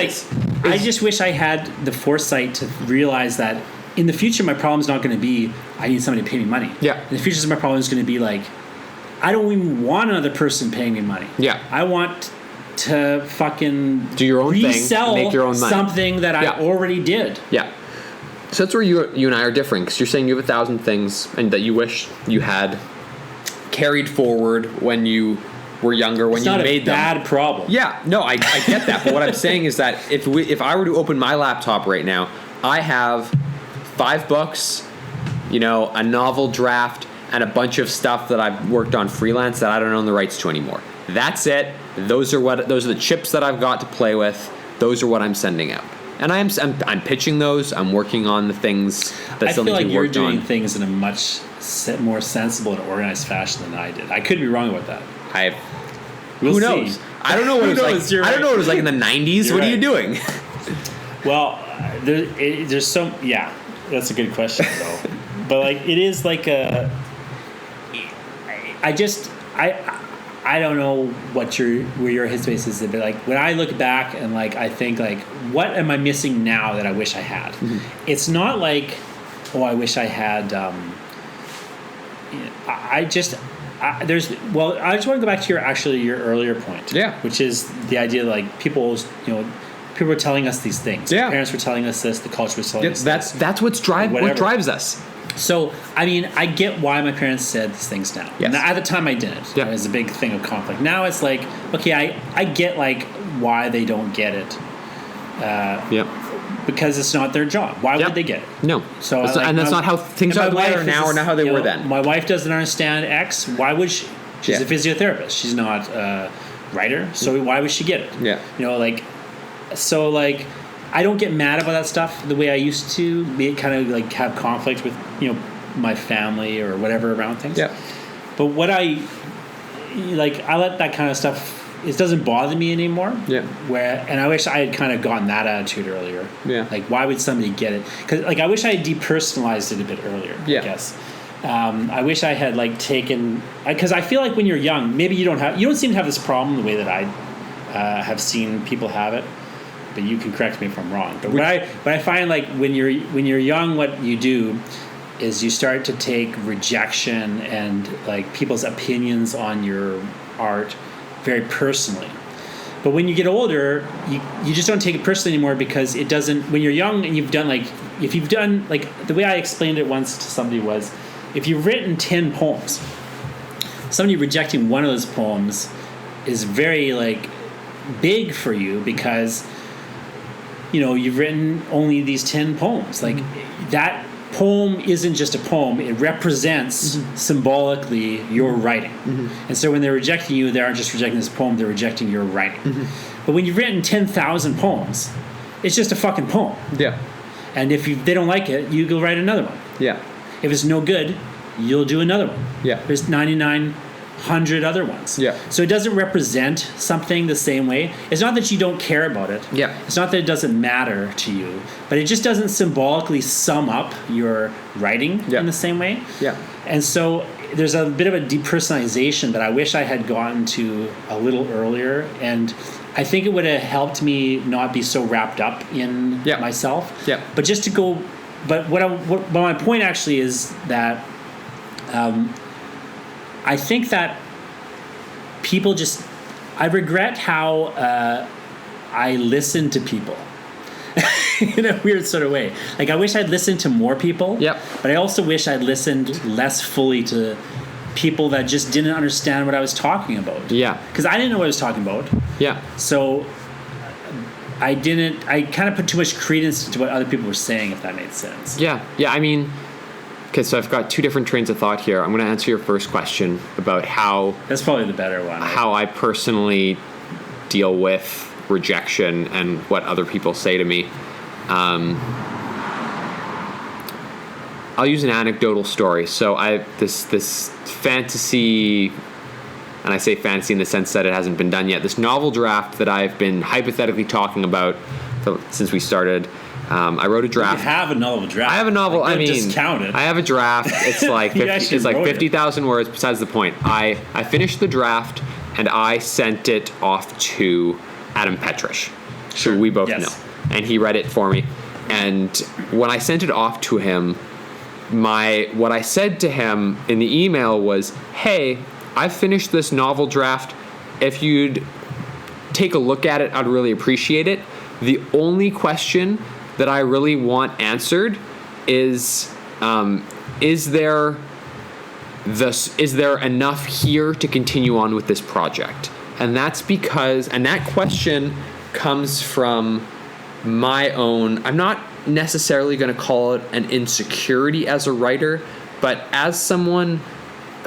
I just wish I had the foresight to realize that in the future my problem's not going to be I need somebody to pay me money. In the future my problem is going to be like I don't even want another person paying me money. I want to fucking do your own resell thing, make your own money. Something that I already did. So that's where you and I are different, because you're saying you have 1,000 things and that you wish you had carried forward when you were younger, when you made them. It's not a bad problem. I get that. But what I'm saying is that if I were to open my laptop right now, I have 5 books, a novel draft, and a bunch of stuff that I've worked on freelance that I don't own the rights to anymore. That's it. Those are the chips that I've got to play with. Those are what I'm sending out, and I'm pitching those. I'm working on the things that I feel like you're doing things in a much more sensible and organized fashion than I did. I could be wrong about that. Who knows? I don't know what it was like. I don't know what it was like in the 90s. You're what are you right. doing? Well, there's some. Yeah, that's a good question though. But like, it is like a. I don't know where your headspace is, but like when I look back and like I think like, what am I missing now that I wish I had? Mm-hmm. It's not like, oh, I wish I had. I just want to go back to your earlier point. Yeah. Which is the idea that, like, people were telling us these things. Yeah. Our parents were telling us this. The culture was telling us this. That's what drives us. So, I mean, I get why my parents said these things now. Yes. Now, at the time, I didn't. Yeah. It was a big thing of conflict. Now it's like, okay, I get, like, why they don't get it. Because it's not their job. Why would they get it? No. So, that's not how things are now, or not how they were then. My wife doesn't understand X. Why would she? She's a physiotherapist. She's not a writer. So why would she get it? Yeah. So, like, I don't get mad about that stuff the way I used to. Kind of like have conflict with my family or whatever around things. Yeah. But what I let that kind of stuff. It doesn't bother me anymore. Yeah. And I wish I had kind of gotten that attitude earlier. Yeah. Like, why would somebody get it? Because like I wish I had depersonalized it a bit earlier. Yeah. I guess. I wish I had like taken, because I feel like when you're young, maybe you don't seem to have this problem the way that I have seen people have it. But you can correct me if I'm wrong. But what I find, like, when you're young, what you do is you start to take rejection and like people's opinions on your art very personally. But when you get older, you just don't take it personally anymore, because it doesn't. When you're young and if you've done like the way I explained it once to somebody was, if you've written 10 poems, somebody rejecting one of those poems is very like big for you, because you've written only these 10 poems. Like that poem isn't just a poem, it represents symbolically your writing. And so when they're rejecting you, they aren't just rejecting this poem, they're rejecting your writing. But when you've written 10,000 poems, it's just a fucking poem. Yeah. And if they don't like it, you go write another one. Yeah. If it's no good, you'll do another one. Yeah. There's 9,900 other ones. Yeah. So it doesn't represent something the same way. It's not that you don't care about it. Yeah. It's not that it doesn't matter to you, but it just doesn't symbolically sum up your writing in the same way. Yeah. And so there's a bit of a depersonalization that I wish I had gotten to a little earlier, and I think it would have helped me not be so wrapped up in myself. Yeah. But just to go, but what my point actually is that I think that people I regret how I listen to people in a weird sort of way. Like, I wish I'd listened to more people. Yep. But I also wish I'd listened less fully to people that just didn't understand what I was talking about. Yeah. Because I didn't know what I was talking about. Yeah. So I kind of put too much credence to what other people were saying, if that made sense. Yeah. Yeah. I mean, okay, so I've got two different trains of thought here. I'm going to answer your first question about how... That's probably the better one. Right? How I personally deal with rejection and what other people say to me. I'll use an anecdotal story. So this fantasy, and I say fantasy in the sense that it hasn't been done yet, this novel draft that I've been hypothetically talking about since we started. I wrote a draft. You have a novel draft. I have a novel. Like, I mean, discount it. I have a draft. It's like 50,000 words. Besides the point, I finished the draft and I sent it off to Adam Petrish, who we both know, and he read it for me. And when I sent it off to him, what I said to him in the email was, "Hey, I finished this novel draft. If you'd take a look at it, I'd really appreciate it. The only question that I really want answered is there enough here to continue on with this project?" And that's because, and that question comes from my own, I'm not necessarily going to call it an insecurity as a writer, but as someone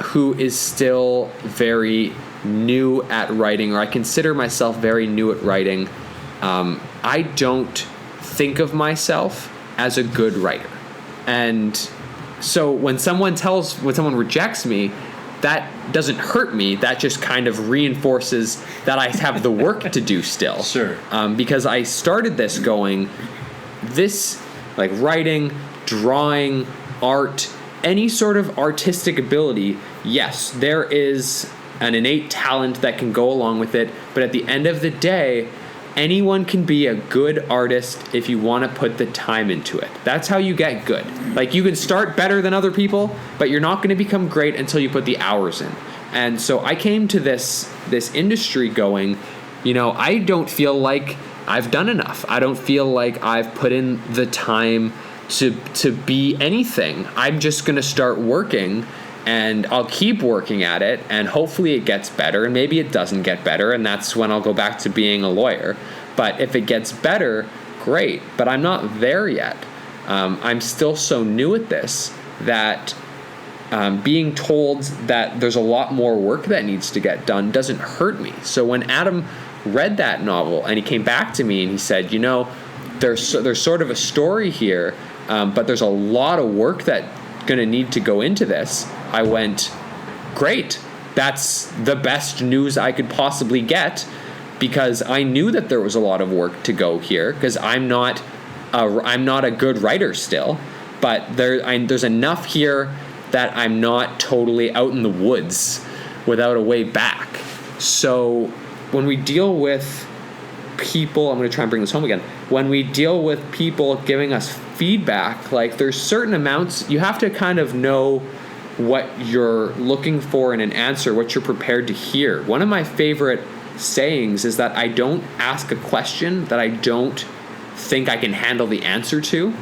who is still very new at writing, or I consider myself very new at writing, I don't think of myself as a good writer. And so when someone rejects me, that doesn't hurt me. That just kind of reinforces that I have the work to do still. Sure. Because I started this going, this, like writing, drawing, art, any sort of artistic ability, yes, there is an innate talent that can go along with it. But at the end of the day, anyone can be a good artist if you want to put the time into it. That's how you get good. Like, you can start better than other people, but you're not going to become great until you put the hours in. And so I came to this industry going, I don't feel like I've done enough. I don't feel like I've put in the time to be anything. I'm just going to start working, and I'll keep working at it, and hopefully it gets better, and maybe it doesn't get better, and that's when I'll go back to being a lawyer. But if it gets better, great. But I'm not there yet. I'm still so new at this that being told that there's a lot more work that needs to get done doesn't hurt me. So when Adam read that novel and he came back to me and he said, there's sort of a story here, but there's a lot of work that going to need to go into this, I went, great. That's the best news I could possibly get, because I knew that there was a lot of work to go here, because I'm not a good writer still, but there's enough here that I'm not totally out in the woods without a way back. So when we deal with people, I'm going to try and bring this home again. When we deal with people giving us feedback, like, there's certain amounts, you have to kind of know what you're looking for in an answer, what you're prepared to hear. One of my favorite sayings is that I don't ask a question that I don't think I can handle the answer to.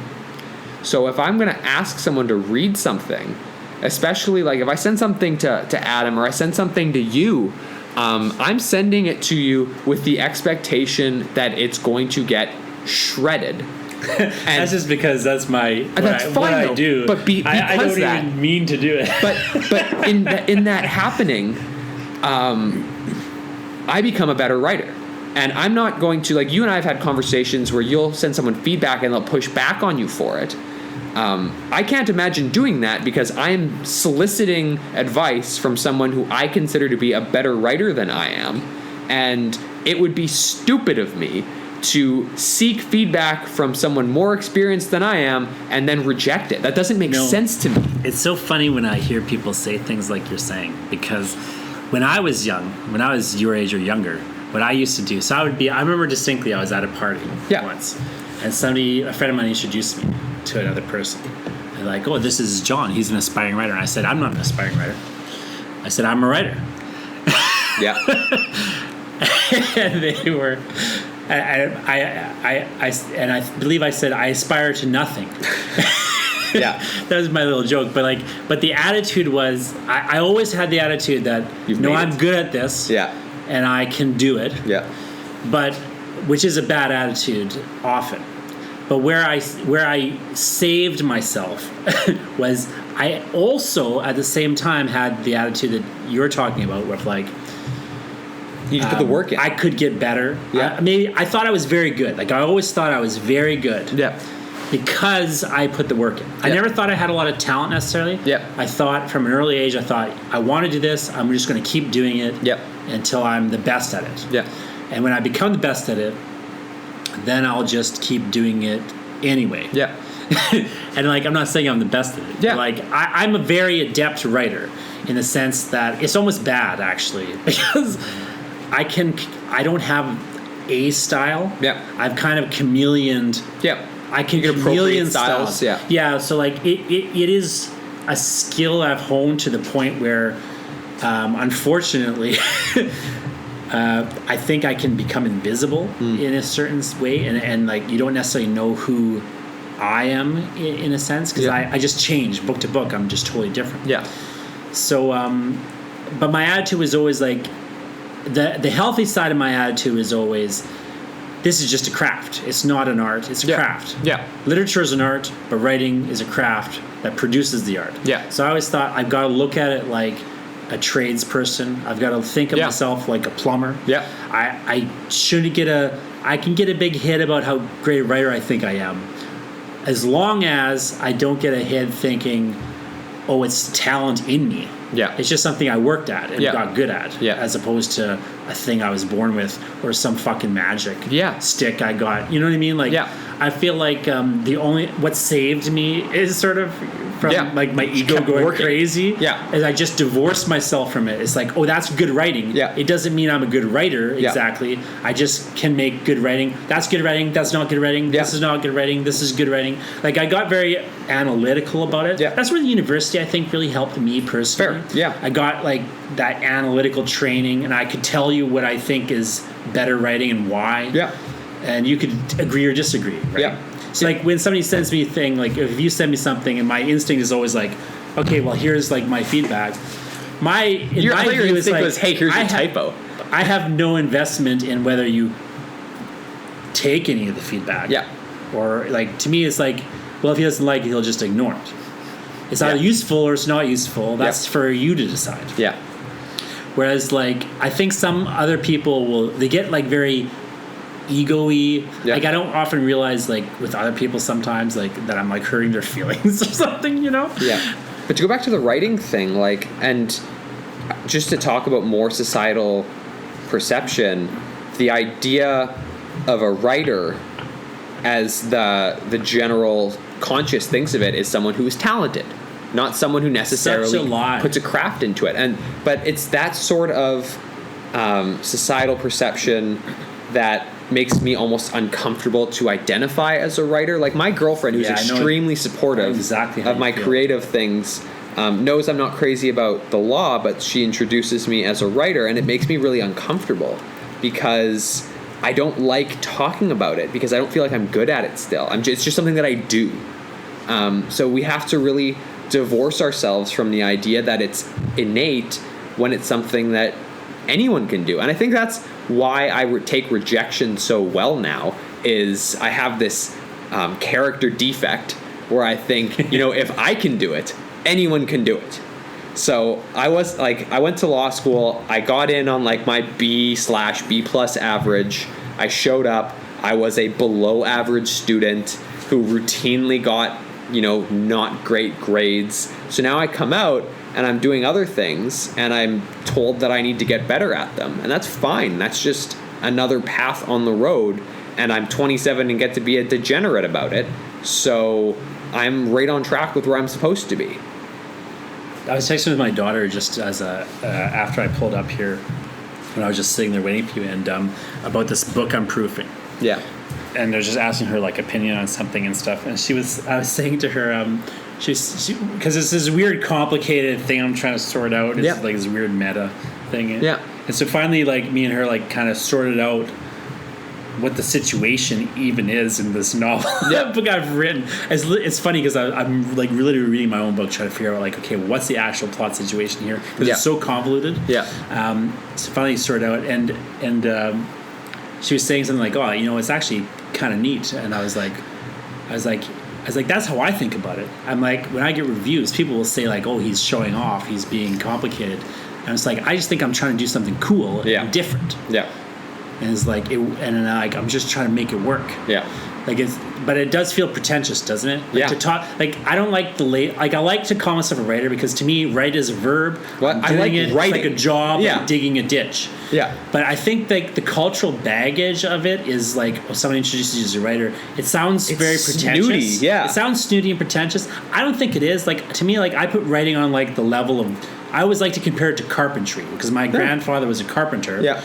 So if I'm going to ask someone to read something, especially like if I send something to Adam or I send something to you, I'm sending it to you with the expectation that it's going to get shredded. And that's just because that's what I do. But I don't even mean to do it. But in that happening, I become a better writer. And I'm not going to, like, you and I have had conversations where you'll send someone feedback and they'll push back on you for it. I can't imagine doing that, because I'm soliciting advice from someone who I consider to be a better writer than I am. And it would be stupid of me to seek feedback from someone more experienced than I am and then reject it. That doesn't make sense to me. It's so funny when I hear people say things like you're saying, because when I was young, when I was your age or younger, what I used to do, I remember distinctly I was at a party once, and a friend of mine introduced me to another person. They're like, oh, this is John. He's an aspiring writer. And I said, I'm not an aspiring writer. I said, I'm a writer. Yeah. And they were... I believe I said I aspire to nothing. Yeah, that was my little joke. But the attitude was, I always had the attitude that I'm good at this. Yeah, and I can do it. Yeah, but which is a bad attitude often. But where I saved myself was I also at the same time had the attitude that you're talking about, with like, you just put the work in. I could get better. Yeah. Maybe I thought I was very good. Like, I always thought I was very good. Yeah. because I put the work in. I never thought I had a lot of talent necessarily. I thought from an early age, I want to do this. I'm just going to keep doing it until I'm the best at it. And when I become the best at it, then I'll just keep doing it anyway. And like, I'm not saying I'm the best at it. But like, I'm a very adept writer in the sense that it's almost bad actually, because I don't have a style. I've kind of chameleoned. I can chameleon styles. So like it is a skill I've honed to the point where unfortunately I think I can become invisible in a certain way, and like you don't necessarily know who I am in a sense, because I just change book to book. I'm just totally different. So but my attitude was always like, the healthy side of my attitude is always, this is just a craft. It's not an art. It's a craft. Literature is an art, but writing is a craft that produces the art. So I always thought I've got to look at it like a tradesperson. I've got to think of myself like a plumber. I shouldn't get I can get a big hit about how great a writer I think I am, as long as I don't get a hit thinking, oh, it's talent in me. Yeah. It's just something I worked at and Yeah. got good at, Yeah. as opposed to a thing I was born with or some fucking magic stick I got. You know what I mean? Like, I feel like what saved me is sort of from like my ego going crazy. Is I just divorced myself from it. It's like, oh, that's good writing. It doesn't mean I'm a good writer exactly. I just can make good writing. That's good writing. That's not good writing. This is not good writing. This is good writing. Like, I got very analytical about it. That's where the university, I think, really helped me personally. I got like that analytical training, and I could tell you what I think is better writing and why. And you could agree or disagree. Right? So like when somebody sends me a thing, like if you send me something, and my instinct is always like, okay, well, here's like my feedback. My view is like, hey, here's your typo. I have no investment in whether you take any of the feedback. Or like, to me, it's like, well, if he doesn't like it, he'll just ignore it. It's either useful or it's not useful. That's for you to decide. Whereas, like, I think some other people they get like very ego-y. Like, I don't often realize, like, with other people sometimes, like, that I'm like hurting their feelings or something, you know? But to go back to the writing thing, like, and just to talk about more societal perception, the idea of a writer, as the general conscious thinks of it, is someone who is talented, not someone who necessarily puts a craft into it. But it's that sort of societal perception that makes me almost uncomfortable to identify as a writer. Like, my girlfriend, who's extremely supportive of my creative things, knows I'm not crazy about the law, but she introduces me as a writer, and it makes me really uncomfortable because I don't like talking about it, because I don't feel like I'm good at it still. It's just something that I do. So we have to really divorce ourselves from the idea that it's innate when it's something that anyone can do. And I think that's why I take rejection so well now, is I have this character defect where I think, if I can do it, anyone can do it. So I went to law school. I got in on like my B/B plus average. I showed up. I was a below average student who routinely got, not great grades. So now I come out and I'm doing other things, and I'm told that I need to get better at them. And that's fine. That's just another path on the road. And I'm 27 and get to be a degenerate about it. So I'm right on track with where I'm supposed to be. I was texting with my daughter just as after I pulled up here, when I was just sitting there waiting for you, and about this book I'm proofing. And I was just asking her like opinion on something and stuff, and I was saying to her, because it's this weird complicated thing I'm trying to sort out. It's like this weird meta thing. And so finally, like, me and her like kind of sorted out what the situation even is in this novel book I've written. It's funny because I'm like really reading my own book, trying to figure out like, okay, what's the actual plot situation here, because it's so convoluted. So finally sorted out, and she was saying something like, oh, it's actually kind of neat. And I was like, that's how I think about it. I'm like, when I get reviews, people will say like, oh, he's showing off, he's being complicated. And it's like, I just think I'm trying to do something cool and different. And it's like, I'm just trying to make it work. But it does feel pretentious, doesn't it? Like, to talk, like, I don't like I like to call myself a writer, because to me, write is a verb. I like it. writing. It's like a job, like digging a ditch. But I think like the cultural baggage of it is like, when someone introduces you as a writer, it's very pretentious. Snooty, It sounds snooty and pretentious. I don't think it is. Like, to me, like, I put writing on like the level of, I always like to compare it to carpentry, because my grandfather was a carpenter.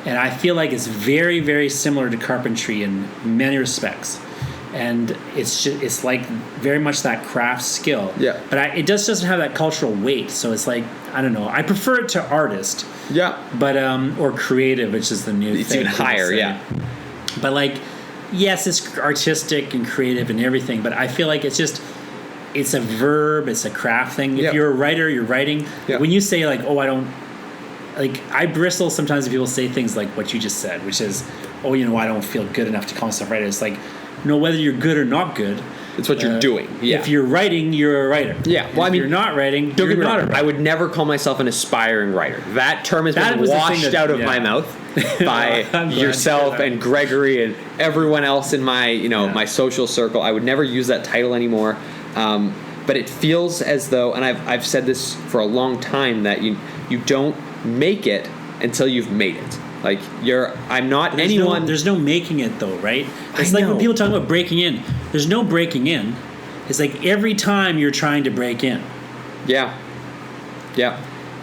And I feel like it's very, very similar to carpentry in many respects. And it's like very much that craft skill. But it doesn't have that cultural weight. So it's like, I don't know. I prefer it to artist. But or creative, which is the new thing. It's even higher, But like, yes, it's artistic and creative and everything. But I feel like it's a verb. It's a craft thing. If you're a writer, you're writing. When you say like, oh, I don't. Like, I bristle sometimes when people say things like what you just said, which is, oh, I don't feel good enough to call myself a writer. It's like, no, whether you're good or not good, it's what you're doing. If you're writing, you're a writer. Well, if you're not writing, you're not a writer. I would never call myself an aspiring writer. That term has been washed out of my mouth by yourself and Gregory and everyone else in my, my social circle. I would never use that title anymore. but it feels as though, and I've said this for a long time, that you don't make it until you've made it. Like I'm not anyone. There's no making it though, right? It's like when people talk about breaking in. There's no breaking in. It's like every time you're trying to break in. Yeah.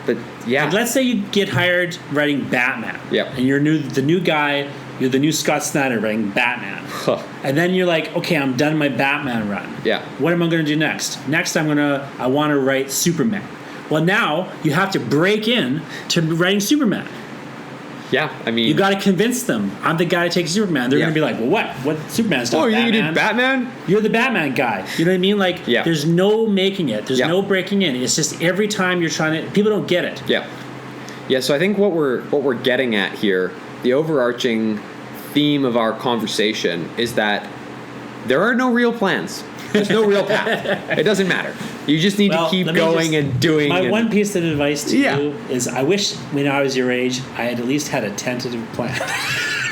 But yeah. Like let's say you get hired writing Batman. Yeah. And you're the new guy. You're the new Scott Snyder writing Batman. And then you're like, okay, I'm done my Batman run. Yeah. What am I going to do next? Next, I want to write Superman. Well, now you have to break in to writing Superman. Yeah, I mean, you got to convince them. I'm the guy to take Superman. They're going to be like, well, what? Superman's not Batman. Oh, you did Batman? You're the Batman guy. You know what I mean? Like, there's no making it. There's no breaking in. It's just every time you're trying to. People don't get it. Yeah. So I think what we're getting at here, the overarching theme of our conversation, is that there are no real plans. There's no real path. It doesn't matter. You just need to keep going and doing. My one piece of advice to you is, I wish when I was your age, I had at least had a tentative plan.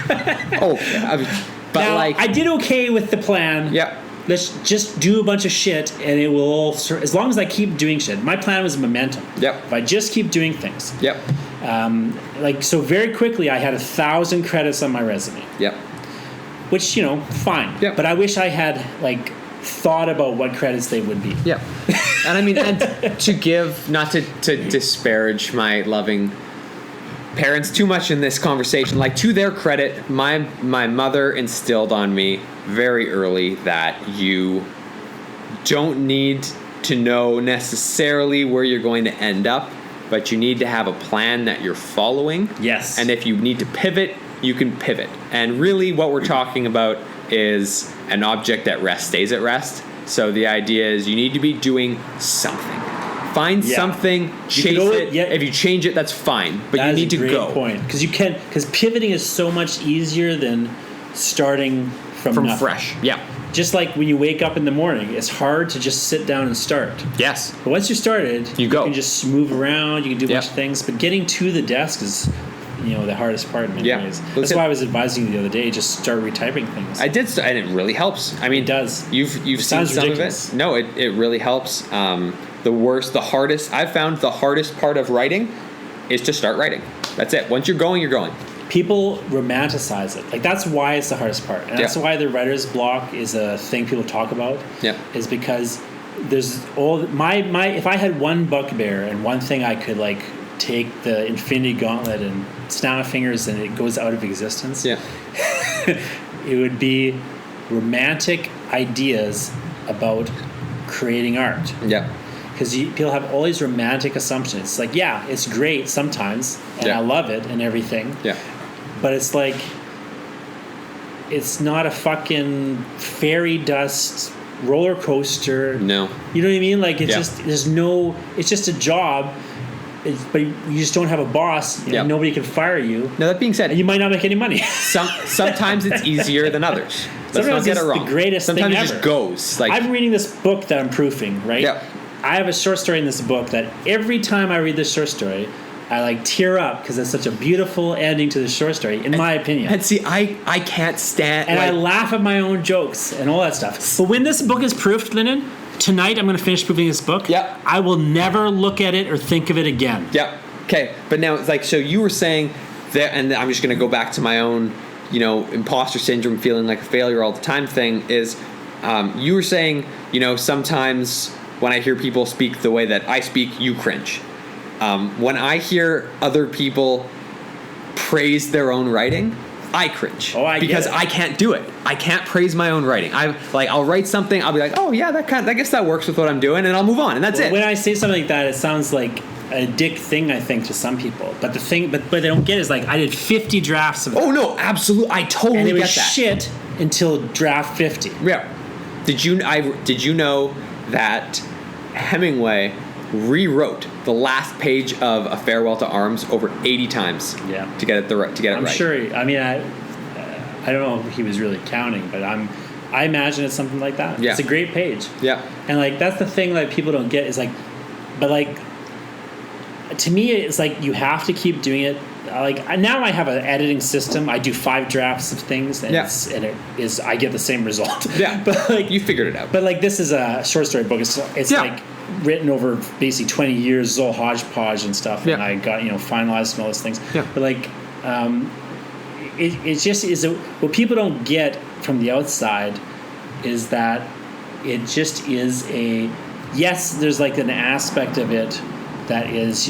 But now, I did okay with the plan. Yeah. Let's just do a bunch of shit, and it will all. As long as I keep doing shit, my plan was momentum. Yep. If I just keep doing things. Yep. So very quickly, I had 1,000 credits on my resume. Yep. Which fine. Yep. But I wish I had thought about what credits they would be. Yeah. And I mean, and to give, not to disparage my loving parents too much in this conversation, to their credit, my mother instilled on me very early that you don't need to know necessarily where you're going to end up, but you need to have a plan that you're following. Yes. And if you need to pivot, you can pivot. And really what we're talking about is an object at rest stays at rest. So the idea is you need to be doing something. Find something, chase it. If you change it, that's fine. But you need to go. That's a great point. Because pivoting is so much easier than starting from nothing. Fresh. Yeah. Just like when you wake up in the morning, it's hard to just sit down and start. Yes. But once you started, you go. You can just move around, you can do a bunch of things. But getting to the desk is the hardest part in many ways. That's why I was advising you the other day, just start retyping things. I did, and it really helps. I mean, it does. You've seen some ridiculous. of it. No, it really helps. The hardest, I've found the hardest part of writing is to start writing. That's it. Once you're going, you're going. People romanticize it. That's why it's the hardest part. And that's why the writer's block is a thing people talk about. Yeah. Is because there's my if I had one bugbear and one thing I could take the Infinity Gauntlet and snap my fingers and it goes out of existence. Yeah. It would be romantic ideas about creating art. Yeah. Because people have all these romantic assumptions. It's it's great sometimes, and I love it and everything. Yeah. But it's it's not a fucking fairy dust roller coaster. No. You know what I mean? It's just a job. But you just don't have a boss, and nobody can fire you. Now, that being said, and you might not make any money. Sometimes it's easier than others. Let's not get it wrong. The greatest sometimes thing it just goes. I'm reading this book that I'm proofing, right? Yeah. I have a short story in this book that every time I read this short story, I tear up because it's such a beautiful ending to the short story, in my opinion. And see, I can't stand. And I laugh at my own jokes and all that stuff. But when this book is proofed, Lyndon, tonight I'm going to finish proofing this book. Yep. I will never look at it or think of it again. Yep. Okay. But now, so you were saying that, and I'm just going to go back to my own, imposter syndrome, feeling like a failure all the time thing. Is you were saying, sometimes when I hear people speak the way that I speak, you cringe. When I hear other people praise their own writing, I cringe. Because I can't do it. I can't praise my own writing. I'll write something, I'll be like, oh yeah, I guess that works with what I'm doing, and I'll move on, and that's it. When I say something like that, it sounds like a dick thing, I think, to some people. But but they don't get it is I did 50 drafts of that. Oh no, absolutely, I totally and it get was that. Shit until draft 50. Yeah. Did you know that Hemingway rewrote the last page of A Farewell to Arms over 80 times to get it right? I'm sure. I don't know if he was really counting, but I imagine it's something like that. Yeah. It's a great page. Yeah. And that's the thing that people don't get is to me it's you have to keep doing it now I have an editing system. I do 5 drafts of things, and I get the same result. Yeah, but like you figured it out. But like this is a short story book. It's like written over basically 20 years, it's all hodgepodge and stuff. And I got finalized and all those things. Yeah. But like it just is what people don't get from the outside is that it just is there's like an aspect of it that is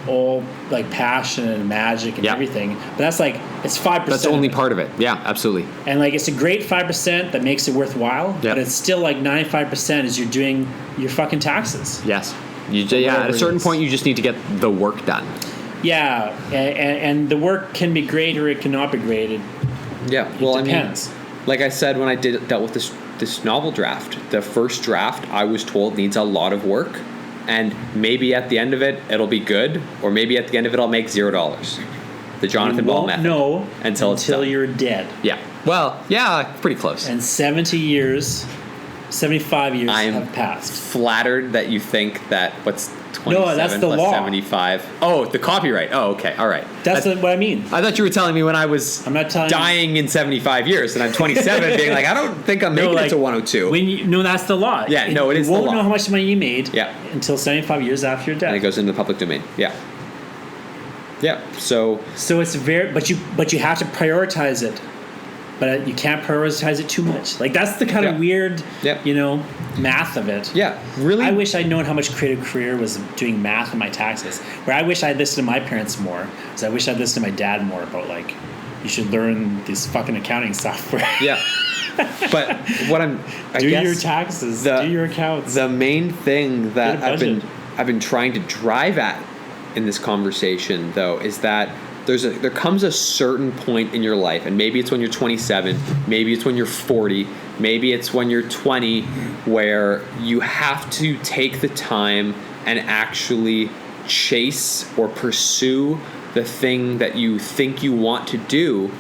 all like passion and magic and everything, but that's like it's 5%. That's only part of it. Yeah, absolutely. And like it's a great 5% that makes it worthwhile, but it's still like 95% is you're doing your fucking taxes. Yes. At a certain point you just need to get the work done. Yeah, and the work can be great or it cannot be great. It depends. Like I said when I dealt with this novel draft, the first draft I was told needs a lot of work. And maybe at the end of it, it'll be good, or maybe at the end of it, I'll make $0. The Jonathan Ball method. No, until you're dead. Yeah. Well, yeah, pretty close. And 75 years have passed. Flattered that you think that what's 27 no, that's the plus law. 75. Oh, the copyright. Oh, okay. All right. That's what I mean. I thought you were telling me when I was dying in 75 years and I'm 27 being like, I don't think I'm making it to 102. That's the law. Yeah, it is the law. You won't know how much money you made until 75 years after your death. And it goes into the public domain. Yeah. Yeah. So it's but you have to prioritize it. But you can't prioritize it too much. Like that's the kind of weird, math of it. Yeah, really. I wish I'd known how much Creative Career was doing math on my taxes. Where I wish I'd listened to my parents more. Because I wish I'd listened to my dad more about like, you should learn this fucking accounting software. Yeah. But what I do guess your taxes, do your accounts. The main thing that I've been trying to drive at in this conversation though is that there comes a certain point in your life, and maybe it's when you're 27, maybe it's when you're 40, maybe it's when you're 20, where you have to take the time and actually chase or pursue the thing that you think you want to do,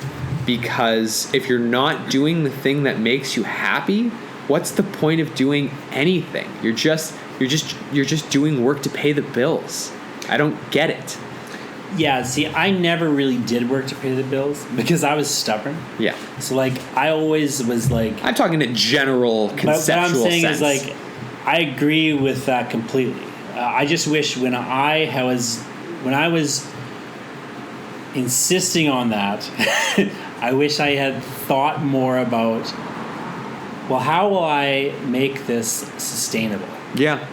because if you're not doing the thing that makes you happy, what's the point of doing anything? You're just doing work to pay the bills. I don't get it. Yeah, see, I never really did work to pay the bills because I was stubborn. Yeah. So, like, I always was like... I'm talking in a general conceptual sense. What I'm saying is, like, I agree with that completely. I just wish when I was insisting on that, I wish I had thought more about, well, how will I make this sustainable? Yeah.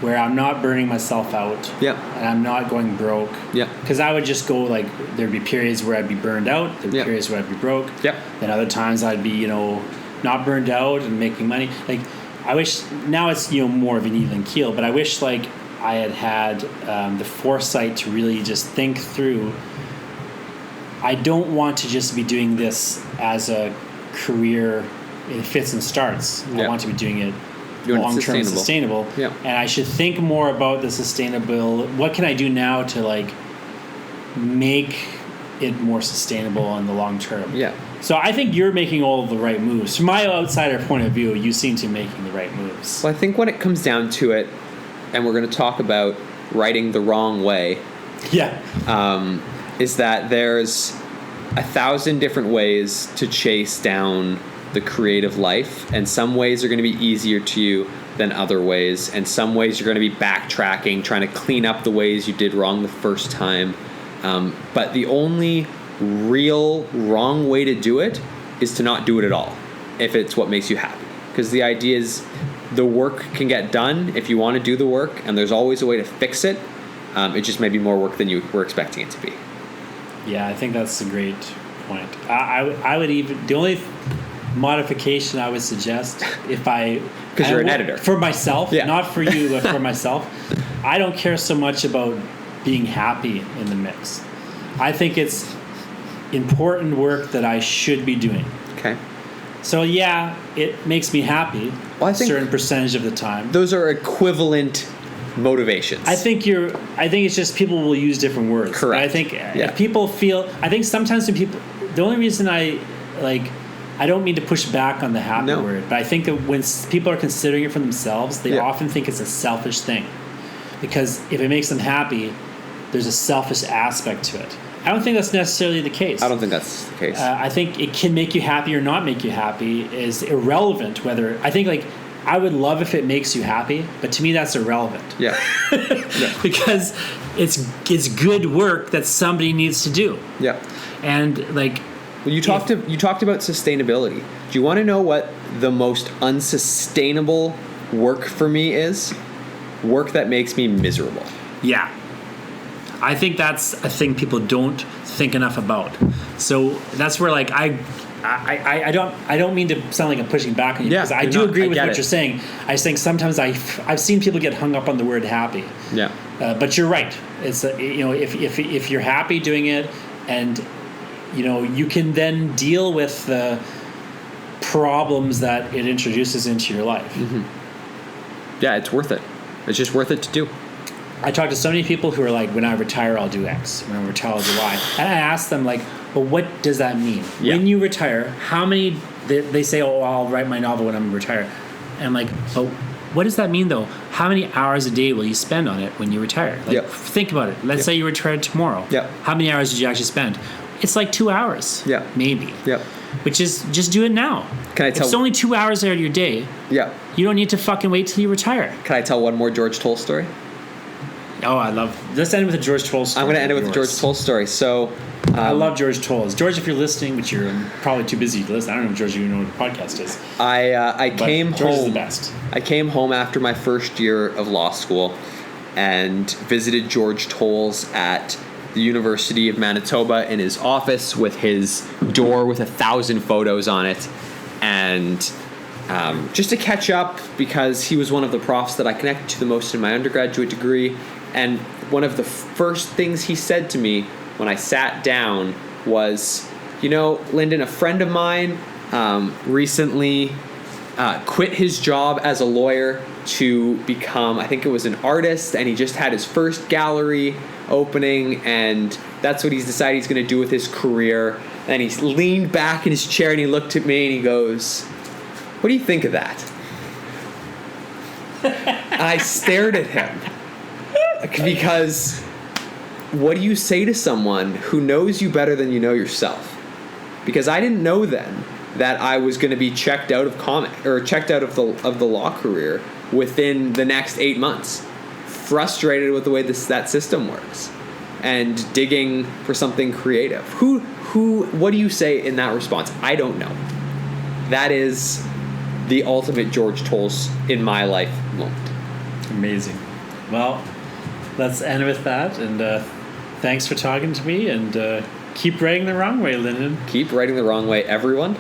Where I'm not burning myself out. Yeah. And I'm not going broke. Yeah. Because I would just go like, there'd be periods where I'd be burned out. There'd be periods where I'd be broke. Yeah. Then other times I'd be, not burned out and making money. Like, I wish, now it's, more of an even keel, but I wish like I had the foresight to really just think through, I don't want to just be doing this as a career in fits and starts. I want to be doing it long-term sustainable. Yeah. And I should think more about the sustainable. What can I do now to like make it more sustainable in the long term? Yeah. So I think you're making all of the right moves. From my outsider point of view, you seem to be making the right moves. Well, I think when it comes down to it, and we're going to talk about writing the wrong way. Yeah. Is that there's 1,000 different ways to chase down the creative life, and some ways are going to be easier to you than other ways, and some ways you're going to be backtracking, trying to clean up the ways you did wrong the first time. But the only real wrong way to do it is to not do it at all, if it's what makes you happy. Because the idea is the work can get done if you want to do the work, and there's always a way to fix it. It just may be more work than you were expecting it to be. Yeah, I think that's a great point. I would even, the only modification I would suggest, because you're an editor for myself, not for you, but for myself, I don't care so much about being happy in the mix. I think it's important work that I should be doing. Okay. So yeah, it makes me happy. Well, I think a certain percentage of the time. Those are equivalent motivations. I think it's just people will use different words. Correct. But I think if people feel, I think sometimes when people, the only reason I don't mean to push back on the happy word, but I think that when people are considering it for themselves, they often think it's a selfish thing. Because if it makes them happy, there's a selfish aspect to it. I don't think that's necessarily the case. I don't think that's the case. I think it can make you happy or not make you happy is irrelevant. Whether I think like I would love if it makes you happy, but to me that's irrelevant. Yeah. Because it's good work that somebody needs to do. Yeah. And like, well, you talked about sustainability. Do you want to know what the most unsustainable work for me is? Work that makes me miserable. Yeah. I think that's a thing people don't think enough about. So that's where like I don't mean to sound like I'm pushing back on you, because I do agree with what you're saying. I just think sometimes I've seen people get hung up on the word happy. Yeah. But you're right. It's if you're happy doing it, and you can then deal with the problems that it introduces into your life. Mm-hmm. Yeah, it's worth it. It's just worth it to do. I talk to so many people who are like, when I retire, I'll do X. When I retire, I'll do Y. And I ask them, like, well, what does that mean? Yeah. When you retire, how many... They say, oh, I'll write my novel when I'm retired. And I'm like, oh, what does that mean, though? How many hours a day will you spend on it when you retire? Like, think about it. Let's say you retire tomorrow. Yeah. How many hours did you actually spend? It's like 2 hours. Yeah. Maybe. Yeah. Which is, just do it now. Can I tell... It's only 2 hours out of your day. Yeah. You don't need to fucking wait till you retire. Can I tell one more George Toll story? Oh, I love... Let's end with a George Toll story. I'm going to end it with a George Toll story. So... I love George Toll. George, if you're listening, which you're probably too busy to listen. I don't know if George, you know what a podcast is. I came home... George is the best. I came home after my first year of law school and visited George Toll's at the University of Manitoba in his office with his door with 1,000 photos on it. And just to catch up, because he was one of the profs that I connected to the most in my undergraduate degree. And one of the first things he said to me when I sat down was, Lyndon, a friend of mine recently quit his job as a lawyer to become, I think it was an artist, and he just had his first gallery opening, and that's what he's decided he's going to do with his career. And he leaned back in his chair and he looked at me and he goes, "What do you think of that?" And I stared at him because what do you say to someone who knows you better than you know yourself? Because I didn't know then that I was going to be checked out of checked out of the law career within the next 8 months, frustrated with the way that system works, and digging for something creative. What do you say in that response? I don't know. That is the ultimate George Toll's in my life moment. Amazing. Well, let's end with that, and thanks for talking to me, and keep writing the wrong way, Lyndon. Keep writing the wrong way, everyone.